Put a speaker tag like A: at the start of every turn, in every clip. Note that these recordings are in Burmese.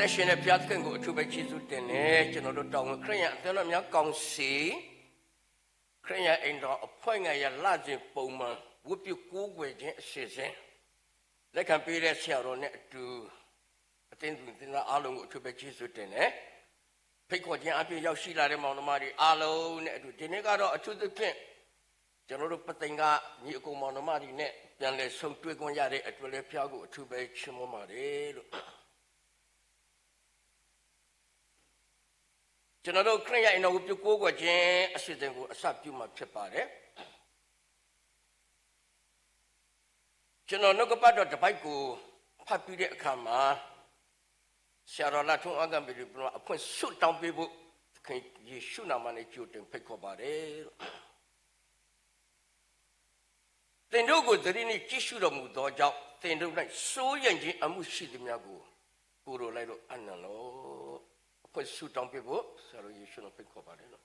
A: သက်ရှင်တဲ့ဘုရားသခင်ကိုအထူးပဲကျေးဇူးတင်တယ်ကျွန်တော်တို့တောင်းခရစ်ယာန်အသင်းတော်များကောင်းစီခရစ်ယာန်အိမ်တော်အဖွဲ့ငယ်ရလခြင်းပုံမှန်ဝတ်ပြုကိုးကွယ်ခြင်းအစီအစဉ်လက်ခံပေးတဲ့ဆရာတော်နဲ့အတူအသင်းသူသင်သားအားလုံးကိုအထူးပဲကျေးဇူးတင်တယ်ဖိတ်ခေါ်ခြင်းအပြင်ရောက်ရှိလာတဲ့မောင်နှမတွေအားလုံးနဲ့အတူဒီနေ့ကတော့အထူးသဖြင့်ကျွန်တော်တို့ပသိမ်ကညီအကိုမောင်နှမတွေနဲ့ပြန်လည်ဆုံတွေ့ခွင့်ရတဲ့အတွက်လည်းဘုရားကိုအထူးပဲချီးမွမ်းပါတယ်လို့ကျွန်တော်တို့ခရစ်ယာန်အိမ်တော်ကိုပြုကိုးကွယ်ခြင်းအစီအစဉ်ကိုအစပြုမှာဖြစ်ပါတယ်ကျွန်တော်နှုတ်ကပတ်တော်တစ်ပိုက်ကိုဖတ်ပြီးတဲ့အခါမှာဆရာတော်လာထုံးအကံပြီးတော့အဖွင့်ဆုတောင်းပေးဖို့ခင်ယေရှုနာမနဲ့ကြိုတင်ဖိတ်ခေါ်ပါတယ်သင်တို့ကိုသတိနဲ့ကြည့်ရှုတော်မူသောကြောင့်သင်တို့၌စိုးရိမ်ခြင်းအမှုရှိသည်များကိုကိုယ်တော်လိုက်လို့အနန္လောအဖွင့်ဆုတောင်းပေးဖို့ဆရာတော်ယေရှုတော်ဖိတ်ခေါ်ပါတယ်လို့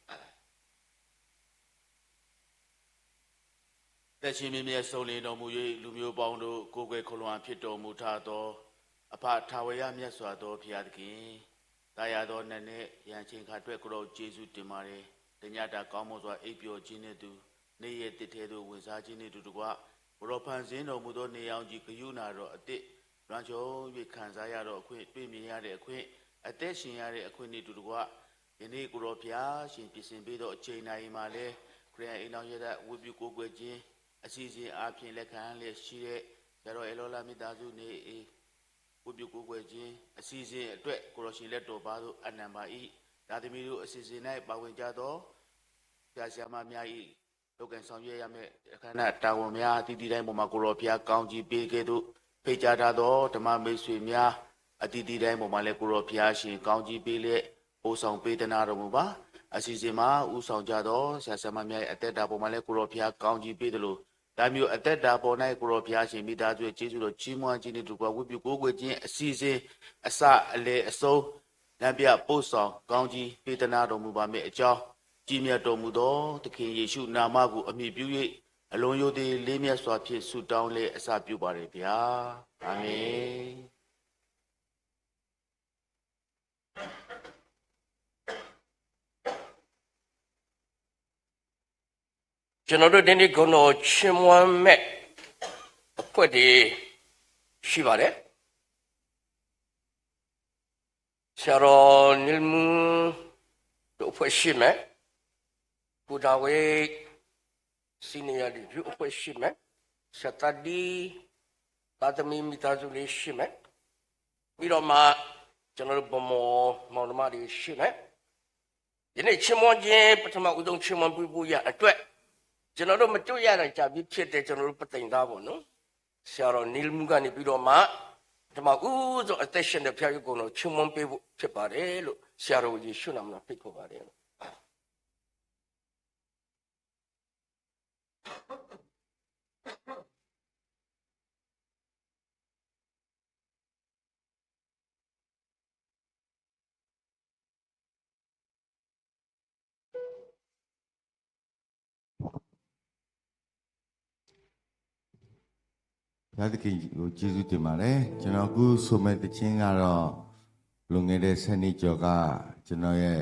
B: တရှင်မြတ်ဆုံးလင်းတော်မူ၍လူမျိုးပေါင်းတို့ကိုယ်ွယ်ခလွန်ဖြစ်တော်မူထသောအဖထာဝရမြတ်စွာသောဘုရားသခင်တာယာသောနတ်နဲ့ရန်ချင်းခါအတွက်ကိုယ်တော်ကျေးဇူးတင်ပါတယ်တညတာကောင်းမွန်စွာအိပ်ပျော်ခြင်းနဲ့တူနေ့ရက်တစ်ထဲသို့ဝင်စားခြင်းနဲ့တူတကွဘရောဖန်ဆင်းတော်မူသောနေအောင်ကြီးဂယုဏတော်အတစ်လွန်ချုံ၍ခံစားရတော့အခွင့်တွေ့မြင်ရတဲ့အခွင့်အသက်ရှင်ရတဲ့အခွင့်နဲ့တူတကွယနေ့ကိုယ်တော်ဘုရားရှင်ပြင်ဆင်ပေးသောအချိန်တိုင်းမှာလဲခရစ်ယာန်အိမ်တော်ရတဲ့ဝိပုကိုးကွယ်ခြင်းအစီအစဉ်အားဖြင့်လက်ခံလျက်ရှိတဲ့ဆရာတော်အေလောလာမိသားစုနေဝိပုကိုးကွယ်ခြင်းအစီအစဉ်အတွက်ကိုရောရှင်လက်တော်ပါသို့အနံပါ၏ဒါသမီးတို့အစီအစဉ်၌ပါဝင်ကြသောဆရာဆရာမများ၏လုပ်ကန်ဆောင်ရွက်ရမယ့်အခမ်းအနားတာဝန်များအသီးသီးတိုင်းပေါ်မှာကိုရောဘုရားကောင်းကြီးပေးခဲ့သို့ဖိတ်ကြားထားသောဓမ္မမိတ်ဆွေများအသီးသီးတိုင်းပေါ်မှာလည်းကိုရောဘုရားရှင်ကောင်းကြီးပေးလျက်ပို့ဆောင်ပေးသနာတော်မူပါအစီအစဉ်မှာဥဆောင်ကြသောဆရာဆရာမများအသက်တာပေါ်မှာလည်းကိုရောဘုရားကောင်းကြီးပေးသလိုဒါမျိုးအသက်တာပေါ်၌ကိုရောဘုရားရှင်မိသားစုရဲ့ကျေးဇူးတော်ချီးမွမ်းခြင်းနဲ့တူကွာဝိပုကိုးကွယ်ခြင်းအစီအစဉ်အစအလေအဆုံးလမ်းပြပို့ဆောင်ကောင်းကြီးပေးသနာတော်မူပါမယ့်အကြောင်းကြီးမြတ်တော်မူသောသခင်ယေရှုနာမကိုအမိပြု၍အလုံးယိုသေးလေးမြတ်စွာဖြင့်ဆုတောင်းလေအစပြုပါရဗျာအာမင်
A: ကျွန်တော်တို့ဒီနေ့ကိုတော့ချီးမွမ်းမဲ့အခွင့်တွေရှိပါတယ်ဆရာတော်နိလမူတို့ဖွဲ့ရှိမဲ့ဘူဒါဝေစီနီယာဒီပြုဖွဲ့ရှိမဲ့စတဒီသာသမီမိသားစုလေးရှိမဲ့ပြီးတော့မှကျွန်တော်တို့ဗမောမောင်နှမတွေရှိမဲ့ဒီနေ့ချီးမွမ်းခြင်းပထမဦးဆုံးချီးမွမ်းဖို့ရအတွက်ကျွန်တော်တို့မတွေ့ရနိုင်ကြပြီဖြစ်တဲ့ကျွန်တော်တို့ပသိမ်သားပေါ့နော်ဆရာတော်နီလမူကနေပြီးတော့မှဒီမှာဦးဆိုအသက်ရှင်တဲ့ဖျားရုပ်ကုံတော်ချီးမွမ်းပေးဖို့ဖြစ်ပါတယ်လို့ဆရာတော်ယေရှုနာမနဲ့ဖိတ်ခေါ်ပါတယ်
C: ဘုရားသခင်ကိုကျေးဇူးတင်ပါတယ်ကျွန်တော်အခုဆိုမဲ့တခြင်းကတော့လွန်ခဲ့တဲ့7နှစ်ကျော်ကကျွန်တော်ရဲ့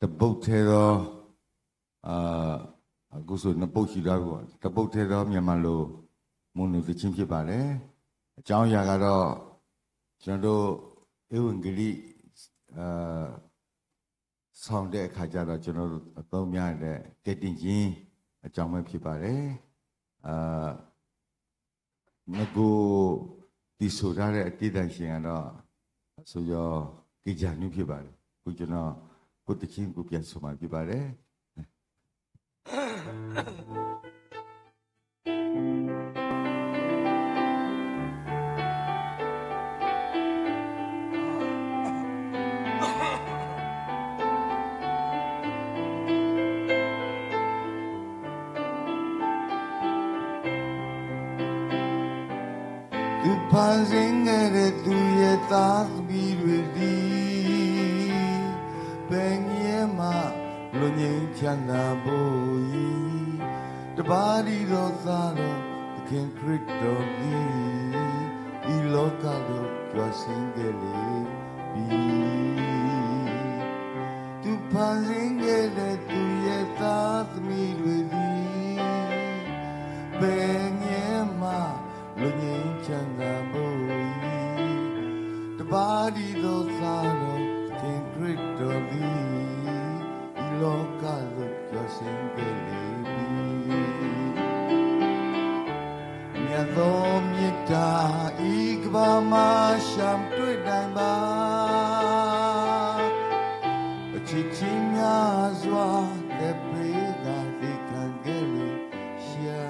C: တပုတ်ထဲသောအခုဆိုနှစ်ပုတ်ရှိသွားပြီပေါ့တပုတ်ထဲသောမြန်မာလိုမွန်လူတခြင်းဖြစ်ပါတယ်အကြောင်းအရာကတော့ကျွန်တော်တို့ဧဝံဂေလိဆောင်တဲ့အခါကျတော့ကျွန်တော်တို့အသုံးများတဲ့ကယ်တင်ခြင်းအကြောင်းပဲဖြစ်ပါတယ်ငကိုဒီဆိုရတဲ့အတိတ်တန်ရှင်ကတော့ဆိုရောကြည်ကြနုဖြစ်ပါတယ်ခုကျွန်တော်ကိုတချင်းကိုပြန်ဆိုမှဖြစ်ပါတယ်သူဖန်ဆင်းခဲ့တဲ့သူရဲ့သားသမီးတွေဒီဘယ်ငယ်မှလွန်ငင်းချမ်းသာဖို့ဤတပါးဒီတော်သားတော်သခင်ခရစ်တော်သည်ဒီလောကသို့ကြွဆင်းခဲ့လေ ပြီသူဖန်ဆင်းခဲ့တဲ့သူရဲ့သားသမီးတွေသည်ဘယ်ငယ်မှလူငင်းချမ်းသာဖို့တပါးဒီသောသာတော်ခင်ခရစ်တော်သည်ဒီလောကသို့ကျော်ဆင်းခဲ့လေပြီမြတ်သောမြတ်တာဤကဘာမှာရှံတွေ့နိုင်ပါအချစ်ချင်းများစွာတဲ့ပေကဒီခံခဲ့လေရှာ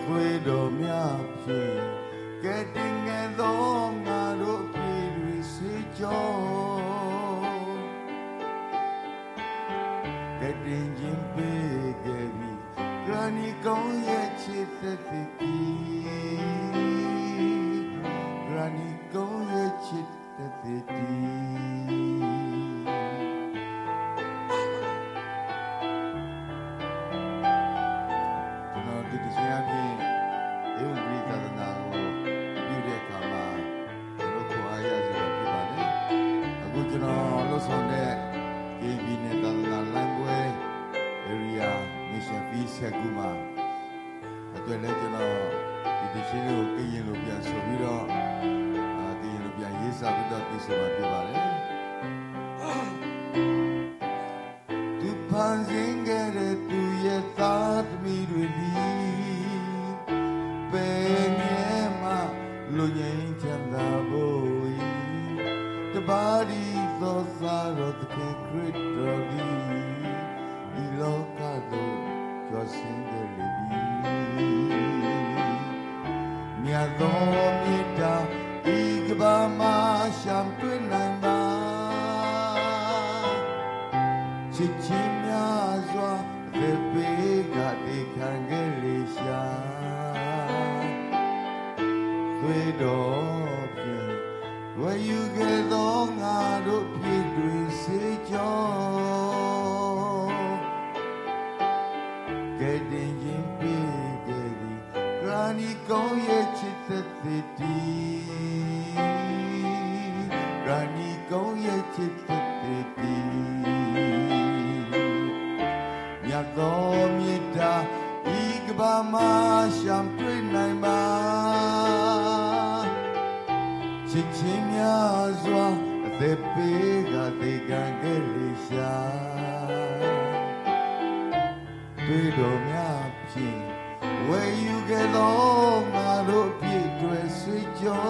C: ဖွေတော်များဖြင့်ကဲ့တင်ငယ်သောငါတို့ပြည်တွေစေကြောကဲ့တင်ခြင်းပေးခဲ့ပြီဂရဏီကောင်းရဲ့ချစ်သက်တည်ဂရဏီကောင်းရဲ့ချစ်သက်တည်ကျွန်တော်ဒီတရားဖြင့်ဧဝံဂေလိသာသနာကိုပြုတဲ့အခါမှာကျွန်တော်ခေါ်အားရစေဖြစ်ပါလေအခုကျွန်တော်လှုပ်ဆောင်တဲ့ KB နဲ့သာသနာလမ်းပွဲ area mission fee ဆက်ကူမှာအတွက်လည်းကျွန်တော်ဒီတရှိကိုကရင်လိုပြန်ဆိုပြီးတော့ကရင်လိုပြန်ရေးစားပြီးတော့ပြဆိုမှာဖြစ်ပါလေသူဖန်ဆင်းခဲ့တဲ့သူရဲ့သားသမီးတွေသည်ဘယ်ငယ်မှလူငင်းချမ်းသာဖို့တပါးဒီသောသာတော်သခင်ခရစ်တော်သည်ဒီလောကသို့ကျော်ဆင်းခဲ့လေပြီမြတ်သောမြတ်တာဤကဘာမှာရှံတွေ့နိုင်ပါချစ်ချင်းများစွာသေပေကတိခံခဲ့လေရှာသွေးတော်ဖြင့်ဝယ်ယူခဲ့သောငါတို့ပြည်တွေစေကြောကဲ့တင်ခြင်းပေးခဲ့သည်ဂရဏီကောင်းရဲ့ချစ်သက်တည်ဂရဏီကောင်းရဲ့ချစ်သက်တည်မြတ်သောမြတ်တာဤကဘာမှာရှံတွေ့နိုင်ပါချစ်ချင်းများစွာအသက်ပေးကတိကံခဲ့လေရှာတွေ့တော်များဖြင့်ဝယ်ယူခဲ့သောငါတို့ပြည့်တွေဆွေးကြော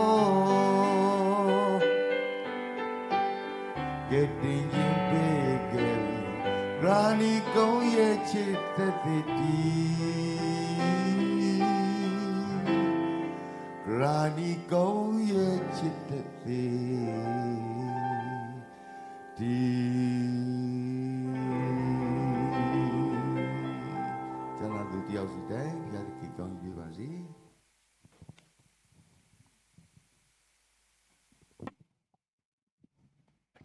C: ကဲ့တင်ခြင်းပေးခဲ့ဂရဏီကောင်းရဲ့ချစ်သက်တည်ဂရဏီကောင်းရဲ့ချစ်သက်တည်ကျန်သူတယောက်စီတိုင်းဘုရားသခင်ကောင်းကြီးပေးပါစေ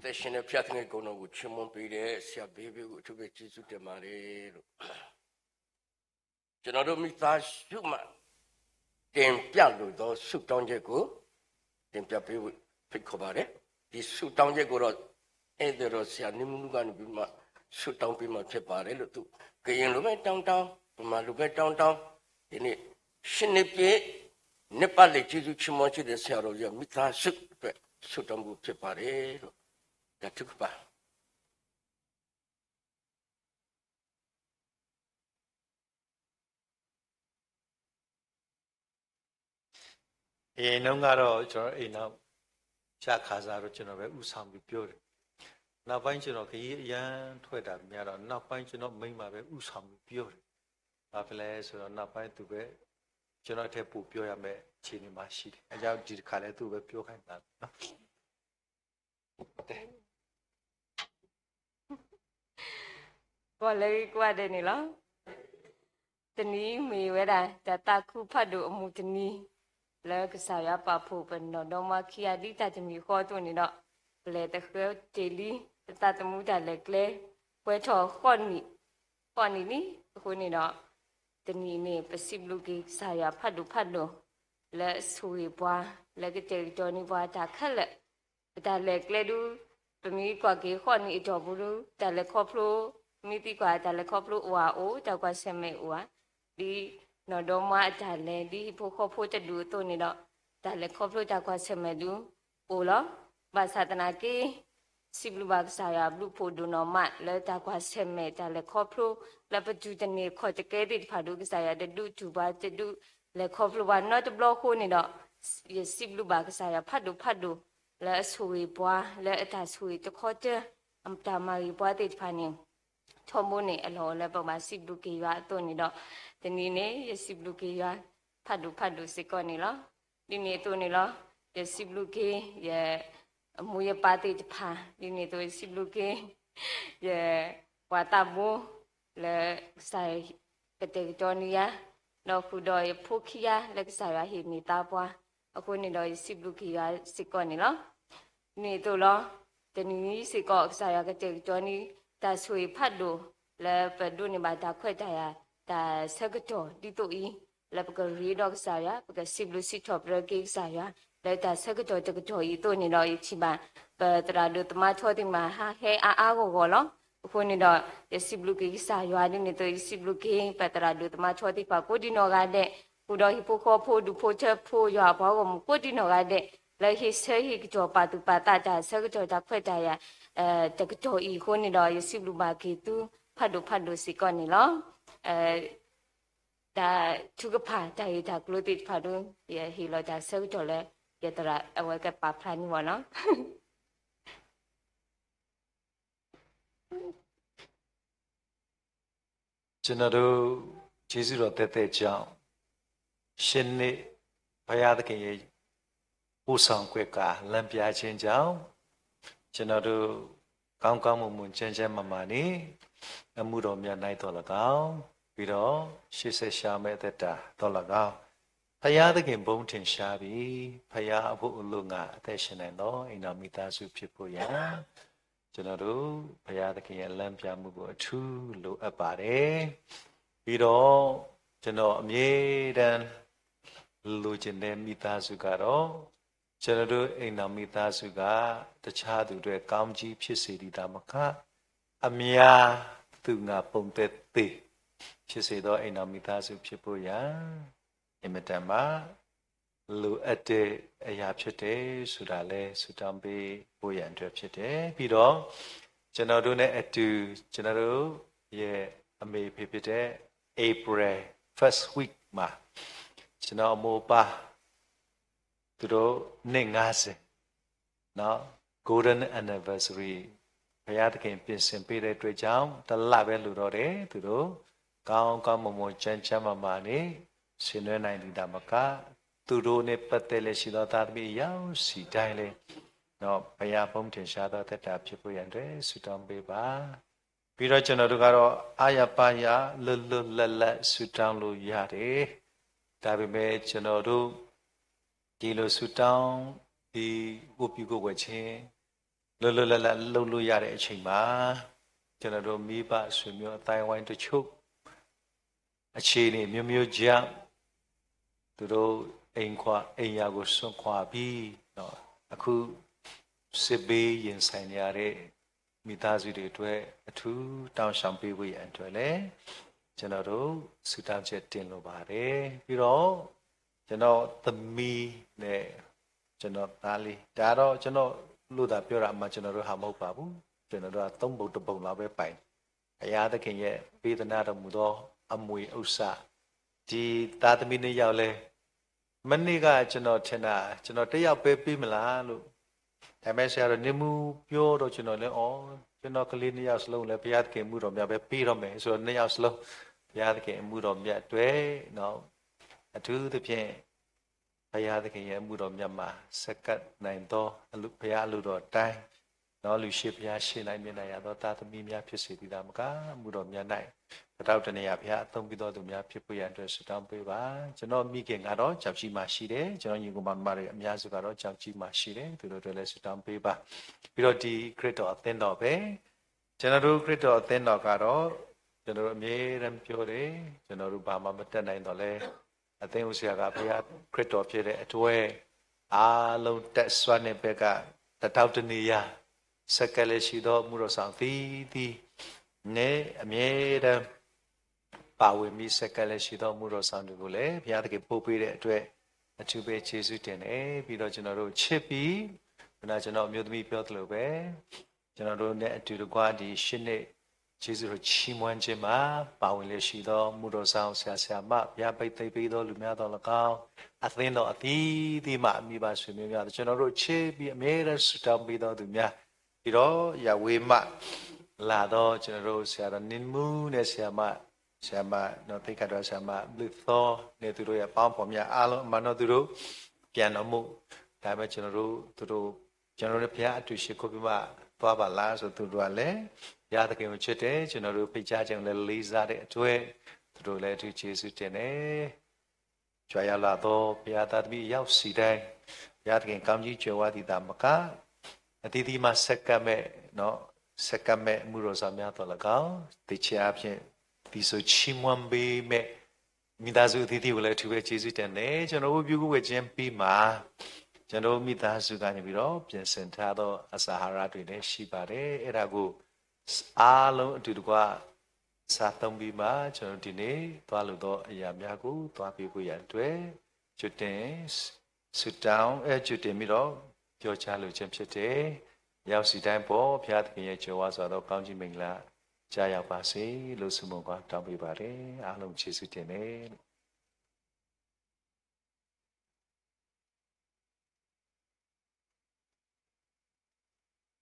A: သက်ရှင်တဲ့ဖျားသခင်ကိုယ်တော်ကိုချီးမွမ်းပေးတဲ့ဆရာဘေးဘေးကိုအထူးပဲကျေးဇူးတင်ပါတယ်လို့ကျွန်တော်တို့မိသားစုမှတင်ပြလို့သောဆုတောင်းချက်ကိုတင်ပြပေးဖို့ဖိတ်ခေါ်ပါတယ်ဒီဆုတောင်းချက်ကိုတော့အဲ့ဒါတော့ဆရာနိမှုကနေပြီးမှဆုတောင်းပေးမှဖြစ်ပါတယ်လို့သူကရင်လိုပဲတောင်းတောင်းဗမာလိုပဲတောင်းတောင်းဒီနေ့ရှင်နေပြေနှစ်ပတ်လေကျေးဇူးချီးမွမ်းချတဲ့ဆရာတော်ကြီးမိသားစုအတွက်ဆုတောင်းဖို့ဖြစ်ပါတယ်လို့ဒါทุกပါ
D: နှုန်းကတော့ကျွန်တော်အိမ်နောက်ရှာခါစားတော့ကျွန်တော်ပဲဥဆောင်ပြီးပြောတယ်နောက်ပိုင်းကျွန်တော်ခရီးအရန်ထွက်တာများတော့နောက်ပိုင်းကျွန်တော်မိမပဲဥဆောင်ပြီးပြောတယ်ဘာဖြစ်လဲဆိုတော့နောက်ပိုင်းသူပဲကျွန်တော်အထက်ပို့ပြောရမယ်ခြေနေမှာရှိတယ်အဲကြောင့်ဒီတစ်ခါလဲသူပဲပြောခိုင်းတာနော်
E: ဘောလေးကွာတယ်နီလားတနီးမေဝဲတာတခုဖတ်လို့အမှုတနီးလဲကစားရပါဖို့ဘနော်တော့မခီယာဒီတတမီခေါ်တော့နေတော့လဲတခဲတေလီတတမှုတလဲကလဲပွဲထော်ခေါနီနီခုနေတော့တနီးနေပစိဘလူကြီးစားရဖတ်လို့ le sui bua le ke te to ni bua ta khale ta le kle du pemi kwa ke kho ni to bu lu ta le kho plo mi ti kwa ta le kho plo wa o ta kwa se me wa di no do ma ta le di pho kho pho te du to ni do ta le kho plo ta kwa se me du o lo ba sa ta na ke siblu ba sa ya blu pho du no ma le ta kwa se me ta le kho plo le pa du te ni kho te ke ti pha du sa ya de du tu ba te du le kho plo ba no te blo kho ni do ye siblu ba sa ya pha du le sui bua le ta sui te kho te am ta ma ri bua te pha ni thomo ni a lo le pa ma siblu ke ya to ni do te ni ne ye siblu ke ya pha du se ko ni lo ni ne to ni lo ye siblu ke ye mu ye pa te pha ni ne to siblu ke ye wa ta bu le sai ke te to ni ya no khu do ye phu khia le sa ya hi ni ta bua အခုနေတော့စစ်လူကြီးကစစ်ကောနေလို့နေတော့လို့တနည်းစစ်ကောဆရာကတဲ့ကြောနီတာဆွေဖတ်လို့လဲပဒုနေမှာတာခွက်တာရတာဆက်ကတော်ဒီတို့ဤလဲပကရီတော့ဆရာပကစစ်လူစစ်တော့ပရကိဆရာလဲတာဆက်ကတော်တကတော်ဤတို့နေတော့ချိပါပတရာဒုတမချောတိမှာဟာဟဲအားကိုကောလို့အခုနေတော့စစ်လူကြီးဆရာနေတော့စစ်လူကြီးပတရာဒုတမချောတိပါကိုဒီနော်ကတဲ့ 不到一不可破度破车破呀，包我们过的那个的，来去车一个做把都把大家这个做大快大呀，这个做以后呢了，也是路把给都拍都是干的了，但这个拍但是他估计拍都也是了，但这个做了也得了，我个把拍你完了。
D: ကျွန်တော်တို့ကျေးဇူးတော်တက်တဲ့ကြောင့်ရှင်နေ့ဘုရားသခင်ရဲ့ပို့ဆောင်ခွင့်ကလမ်းပြခြင်းကြောင့်ကျွန်တော်တို့ကောင်းကောင်းမွန်မွန်ချမ်းချမ်းမာမာနေအမှုတော်မြတ်နိုင်တော်၎င်းပြီးတော့ရှေ့ဆက်ရှာမဲ့သက်တာတော်၎င်းဘုရားသခင်ဘုန်းထင်ရှားပြီးဘုရားအဖို့အလို့ငါအသက်ရှင်နိုင်တော်အိမ်တော်မိသားစုဖြစ်ဖို့ရန်ကျွန်တော်တို့ဘုရားသခင်ရဲ့လမ်းပြမှုကိုအထူးလိုအပ်ပါတယ်ပြီးတော့ကျွန်တော်အမြဲတမ်းလိုချင်တဲ့မိသားစုကတော့ကျွန်တော်တို့အိမ်တော်မိသားစုကတခြားသူတွေကောင်းကြီးဖြစ်စေသည်ဒါမကအများသူငါပုံသက်သေးဖြစ်စေသောအိမ်တော်မိသားစုဖြစ်ဖို့ရန်အမြဲတမ်းလိုအပ်တဲ့အရာဖြစ်တယ်ဆိုတာလဲဆုတောင်းပေးဖို့ရန်အတွက်ဖြစ်တယ်ပြီးတော့ကျွန်တော်တို့ ਨੇ အတူကျွန်တော်တို့ရဲ့အမေဖေဖြစ်တဲ့ April first week မှာကျွန်တော်မိုးပါသူတို့နှစ်90เนาะ golden anniversary ဘုရားသခင်ပြင်ဆင်ပေးတဲ့အတွက်ကြောင့်တလပဲလူတော့တယ်သူတို့ကောင်းကောင်းမွန်မွန်ချမ်းချမ်းမာမာနေဆင်နွှဲနိုင်တာမကသူတို့နဲ့ပတ်သက်လက်ရှိသောသားသမီးရောက်စီတိုင်းလေတော့ဘုရားဘုန်းထင်ရှားသောသက်တာဖြစ်ဖို့ရန်အတွက်ဆုတောင်းပေးပါပြီးတော့ကျွန်တော်တို့ကတော့အာရပါရလွတ်လွတ်လပ်လပ်ဆုတောင်းလို့ရတယ်ဒါပေမဲ့ကျွန်တော်တို့ဒီလိုဆုတောင်းဒီကိုပြုကိုဝယ်ခြင်းလွတ်လွတ်လပ်လပ်လုပ်လို့ရတဲ့အချိန်မှာကျွန်တော်တို့မိဘဆွေမျိုးအတိုင်းဝိုင်းတချို့အခြေအနေမျိုးမျိုးကြောင့်သူတို့အိမ်ယာကိုဆွန့်ခွာပြီးတော့အခုစစ်ဘေးရင်ဆိုင်ရတဲ့မိသားစုတွေအတွက်အထူးတောင်းဆောင်ပေးဖို့ရန်အတွက်လည်းကျွန်တော်တို့ဆုတောင်းချက်တင်လိုပါတယ်ပြီးတော့ကျွန်တော်သမီးနဲ့ကျွန်တော်သားလေးဒါတော့ကျွန်တော်လို့သာပြောတာအမှကျွန်တော်တို့ဟာမဟုတ်ပါဘူးကျွန်တော်တို့ကသုံးပုံတစ်ပုံလောက်ပဲပိုင်ဘုရားသခင်ရဲ့ပေးသနာတော်မူသောအမွေဥစ္စာဒီသားသမီးနှစ်ယောက်လဲမနေ့ကကျွန်တော်ထင်တာကျွန်တော်တစ်ယောက်ပဲပြီးမလားလို့ဒါပေမဲ့ဆရာတော်နေမှုပြောတော့ကျွန်တော်လဲကျွန်တော်ကလေးနှစ်ယောက်စလုံးလဲဘုရားသခင်မှုတော်မြတ်ပဲပြီးတော့မယ်ဆိုတော့နှစ်ယောက်စလုံးဘုရားသခင်မှုတော်မြတ်တွေနော်အထူးသဖြင့်ဘုရားသခင်ရဲ့မှုတော်မြတ်မှာစက္ကပ်နိုင်သောဘုရားအလိုတော်တိုင်းနော်လူရှိဘုရားရှေ့နိုင်မြင်နိုင်ရသောသာသမီများဖြစ်စေသည်သာမကမှုတော်မြတ်၌ပတောက်တနေရဘုရားအသုံးပြုတော်သူများဖြစ်ဖို့ရန်အတွက်ဆုတောင်းပေးပါကျွန်တော်မိခင်ကတော့ကြောက်ကြီးမှရှိတယ်ကျွန်တော်ညီကောင်မတွေအများစုကတော့ကြောက်ကြီးမှရှိတယ်သူတို့တွေလည်းဆုတောင်းပေးပါပြီးတော့ဒီခရစ်တော်အသင်းတော်ပဲကျွန်တော်တို့ခရစ်တော်အသင်းတော်ကတော့ကျွန်တော်တို့အမြဲတမ်းပြောတယ်ကျွန်တော်တို့ဘာမှမတက်နိုင်တော့လဲ အသင်းဦးဆရာကဘုရားခရစ်တော်ဖြစ်တဲ့အတွေ့အားလုံးတက်ဆွမ်းတဲ့ဘက်ကတထောက်တနေရစက္ကလေးရှိသောမှုတော်ဆောင်သည်နေအမြဲတမ်းပါဝင်ပြီးစက္ကလေးရှိသောမှုတော်ဆောင်တွေကိုလည်းဘုရားသခင်ပို့ပေးတဲ့အတွက်အထူးပဲကျေးဇူးတင်တယ်ပြီးတော့ကျွန်တော်တို့ချစ်ပြီးကျွန်တော်မျိုးသမီးပြောသလိုပဲကျွန်တော်တို့နဲ့အတူတကွဒီရှစ်နှစ်ကျေးဇူးတော်ချီးမွမ်းခြင်းမှာပါဝင်လေရှိသောမှုတော်ဆောင်ဆရာဆရာမဘုရားပိတ်သိမ်းပေးသောလူများတော်၎င်းအသင်းတော်အသီးသီးမှအမိပါဆွေမျိုးများကျွန်တော်တို့ချစ်ပြီးအမြဲတမ်းဆုတောင်းပေးသောသူများပြီးတော့ရဝေမှလာတော့ကျွန်တော်တို့ဆရာတော်နင်းမှုနဲ့ဆရာမနော်သိက္ခာတော်ဆရာမလူသောနဲ့သူတို့ရဲ့ပေါင်းဖော်များအားလုံးအမှန်တော့သူတို့ပြန်တော်မူဒါပေမဲ့ကျွန်တော်တို့ဘုရားအတူရှိခိုးပြီးမှသွားပါလားဆိုသူတို့ကလည်းဘုရားသခင်ကိုချစ်တယ်ကျွန်တော်တို့ဖိတ်ကြားခြင်းလည်းလေးစားတဲ့အတွက်သူတို့လည်းအထူးကျေးဇူးတင်တယ်ကြွားရလာတော့ဘုရားသားသမီးရောက်စီတိုင်းဘုရားသခင်ကောင်းကြီးကြွယ်ဝသည်သာမကအတီးတီးမှဆက်ကပ်မဲ့နော်ဆက်ကပ်မဲ့မှုတော်ဆောင်များတော်၎င်းသိချအဖြစ်ဒီဆိုချီးမွမ်းပေးမဲ့မိသားစုအသီးသီးကိုလည်းအထူးပဲကျေးဇူးတင်တယ်ကျွန်တော်တို့ပြုကိုဝေခြင်းပြီးမှာကျွန်တော်မိသားစုကနေပြီးတော့ပြင်ဆင်ထားသောအစာအာဟာရတွေလည်းရှိပါတယ်အဲ့ဒါကိုအားလုံးအတူတကွစားသုံးပြီးမှကျွန်တော်ဒီနေ့သွားလို့တော့အရာများကိုသွားပြီးဖို့ရန်အတွက်ကျွတ်တင်ဆုတောင်းကျွတ်တင်ပြီးတော့ပြောချလိုခြင်းဖြစ်တယ်ရောက်စီတိုင်းပေါ်ဘုရားသခင်ရဲ့ကြွယ်ဝစွာသောကောင်းကြီးမင်္ဂလာကြားရောက်ပါစေလို့ဆုမွန်ကောင်းတောင်းပေးပါတယ်အားလုံးကျေးဇူးတင်တယ်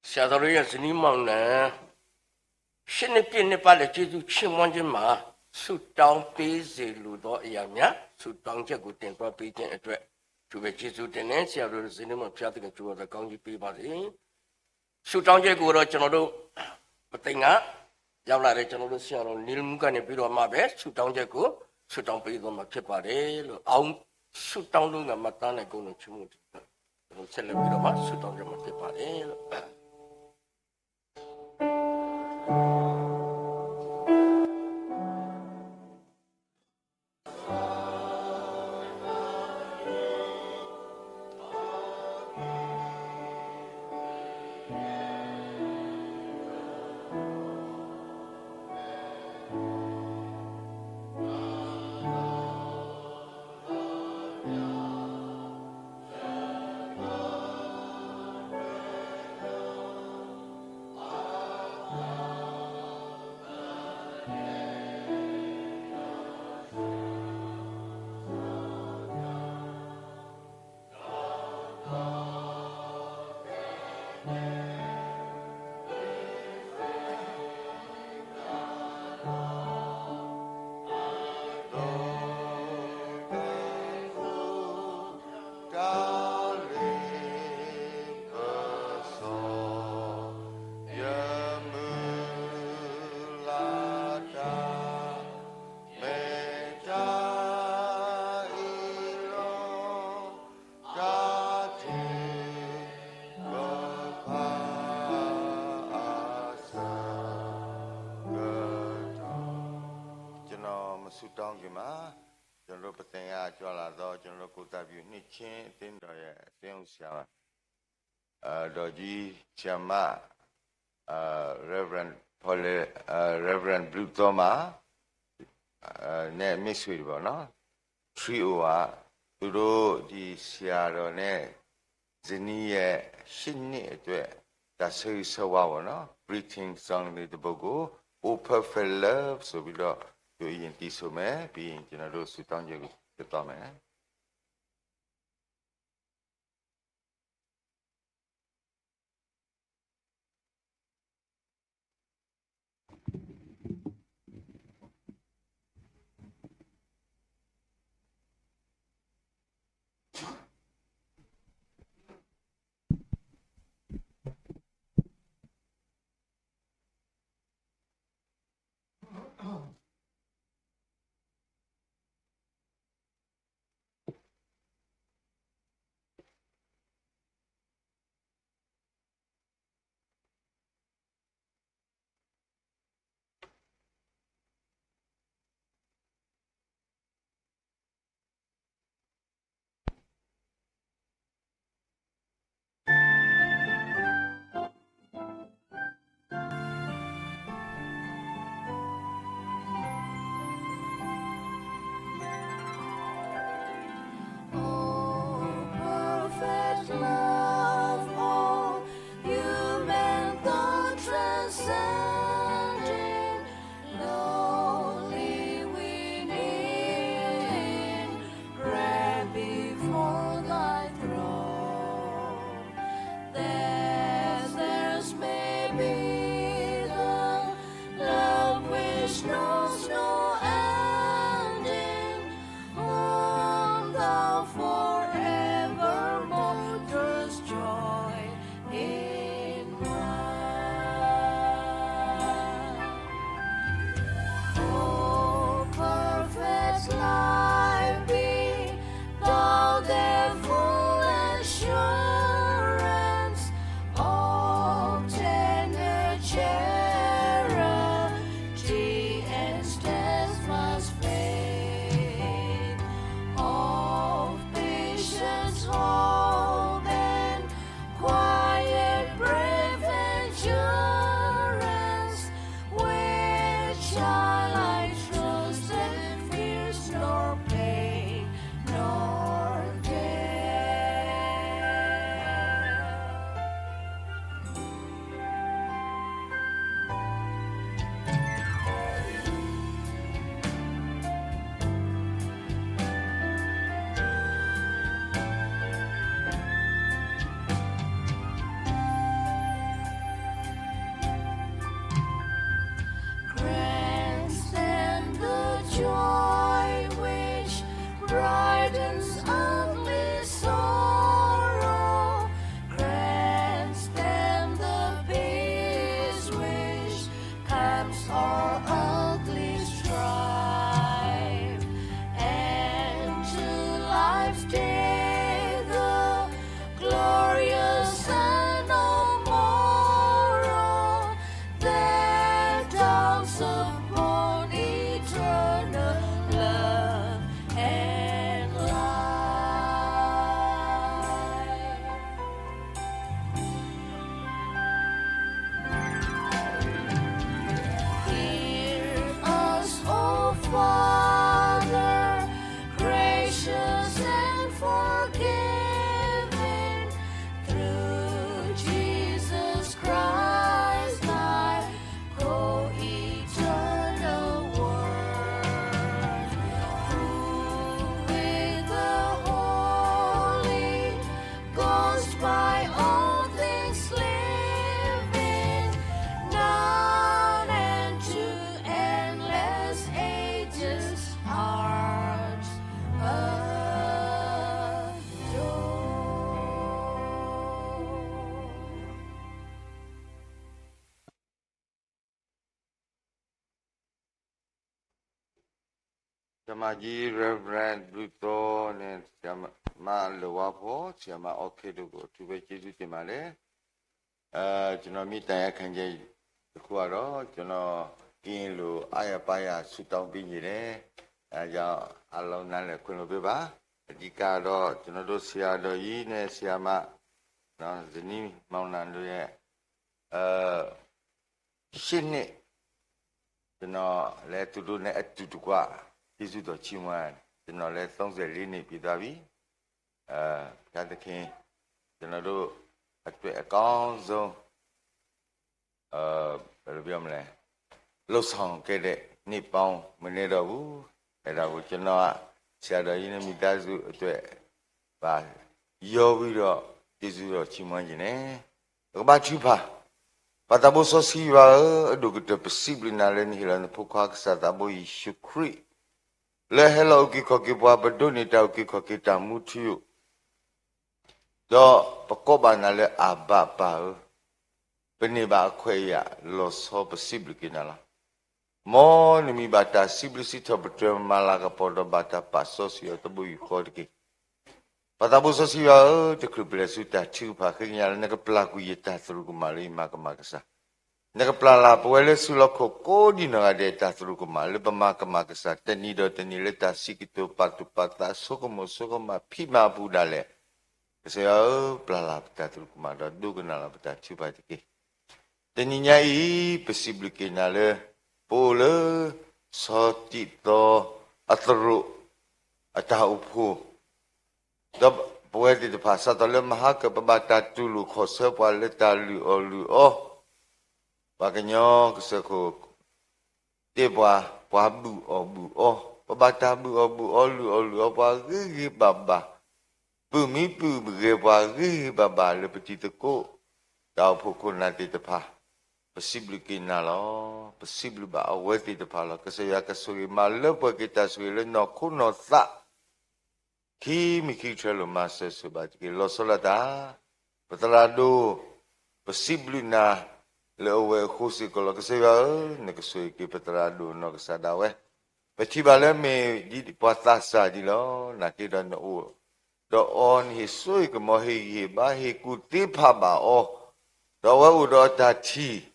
A: ဆရာတော်ရဲ့ဇနီးမောင်နှံရှစ်နှစ်ပြည့်နှစ်ပတ်လည်းကျေးဇူးချီးမွမ်းခြင်းမှာဆုတောင်းပေးစေလိုသောအရာများဆုတောင်းချက်ကိုတင်ပြပေးခြင်းအတွက်သူပဲကျေးဇူးတင်တယ်ဆရာတော်ဇနီးမောင်ဖျားတဲ့ကြိုးတော်ကောင်းကြီးပေးပါစေဆုတောင်းချက်ကိုတော့ကျွန်တော်တို့မသိငါရောက်လာတဲ့ကျွန်တော်တို့ဆရာတော်နီလမှုကနေပြီးတော့မှပဲဆုတောင်းချက်ကိုဆုတောင်းပေးသွားမှာဖြစ်ပါတယ်လို့အောင်ဆုတောင်းလို့ကမတန်းတဲ့ကုန်းကိုချီးမွမ်းတယ်ကျွန်တော်ဆက်လက်ပြီးတော့မှဆုတောင်းကြမှာဖြစ်ပါတယ်လို့
C: ဆုတောင်းကြမှာကျွန်တော်ပသင်ရကြွလာတော့ကျွန်တော်ကိုတာပြူနှစ်ချင်းအတင်းတော်ရဲ့အတင်းဥဆရာတော်ကြီးဆရာမReverend Paul Reverend Blue Thomas နဲ့မိတ်ဆွေတွေပေါ့နော် trio ကသူတို့ဒီဆရာတော်နဲ့ဇနီးရဲ့ရှစ်နှစ်အတွက်ဒါဆိုဆိုပါဘောနော် Breathing Song လေးတစ်ပုဒ်ကို Oh Perfect Love ဆိုပြီးတော့သူရင်တီးဆိုမယ်ပြီးရင်ကျွန်တော်တို့ဆုတောင်းချက်ကိုပြသွားမယ် Jamaji Reverend Buto ne Jama Lowapo Jama Okedo go to be Jesu Timale Jonomi Taya Kanje Kuaro Jono Kinlu Ayapaya Sutang Binire Aja Alonale Kunobeba Dikado Jonodo Siado Yine Siama No Zini Maunanduye Shini Jono Le Tudu Ne Etutukwaကျေးဇူးတော်ချီးမွမ်းကျွန်တော်လည်း34နှစ်ပြည့်သွားပြီဒါတခင်ကျွန်တော်တို့အတွက်အကောင်းဆုံးဘယ်လိုပြောမလဲလှုပ်ဆောင်ခဲ့တဲ့နှစ်ပေါင်းမနေတော့ဘူးအဲ့ဒါကိုကျွန်တော်ကဆရာတော်ကြီးနဲ့မိသားစုအတွက်ပါရောပြီးတော့ကျေးဇူးတော်ချီးမွမ်းခြင်းနဲ့ဘာချူပါPatabo sosiwa do kita disiplinare ni hilan pukha ksata bo Yeshukri le hello ki khoki bwa badoni taw ki khoki ta muthiu do pakoba na le aba pa beni ba khwe ya lo so possible kinala mo ni mi bata siblisi thobre malaga podo bata pasosio to bu khorki Patabo sosiwa te krible suta chu pha khinya ne ka plaku yeta thru ku mali makamasa Nagapla puwele suloko ko di na de ta thru ko mal ba ma ka ma ka sa tani do tani le ta sikito patu pata soko ma phi ma bu da le se yo pla la ta thru ko ma do du ka na la ta chu ba ti tani nya I possible ke na le po le so ti to atru ata uphu da puwele de pa sa to le ma ha ka ba ta tu lu kho se pa le ta lu o ဘာကညောကစခိုတေပွားပွားဘူးအဘူးအောပပတာဘူးအဘူးအလူအပွားဂိဘဘာပူမီပူဘေပွားဂိဘဘာလေပတိတကိုတောက်ဖို့ခုနာတိတဖာpossible que nalo possible ba aweti de pala que se ya que soy malo porque ta soy le no kuno sa ki mi ki chelo mase so ba que lo solata patrado possible na le we khusi ko lo que se ya ne que soy que patrado no que sa da we peti ba le me di pata sa di lo na ki da no do on hi soy que mo hi ba hi ku ti pha ba o do we u do ta thi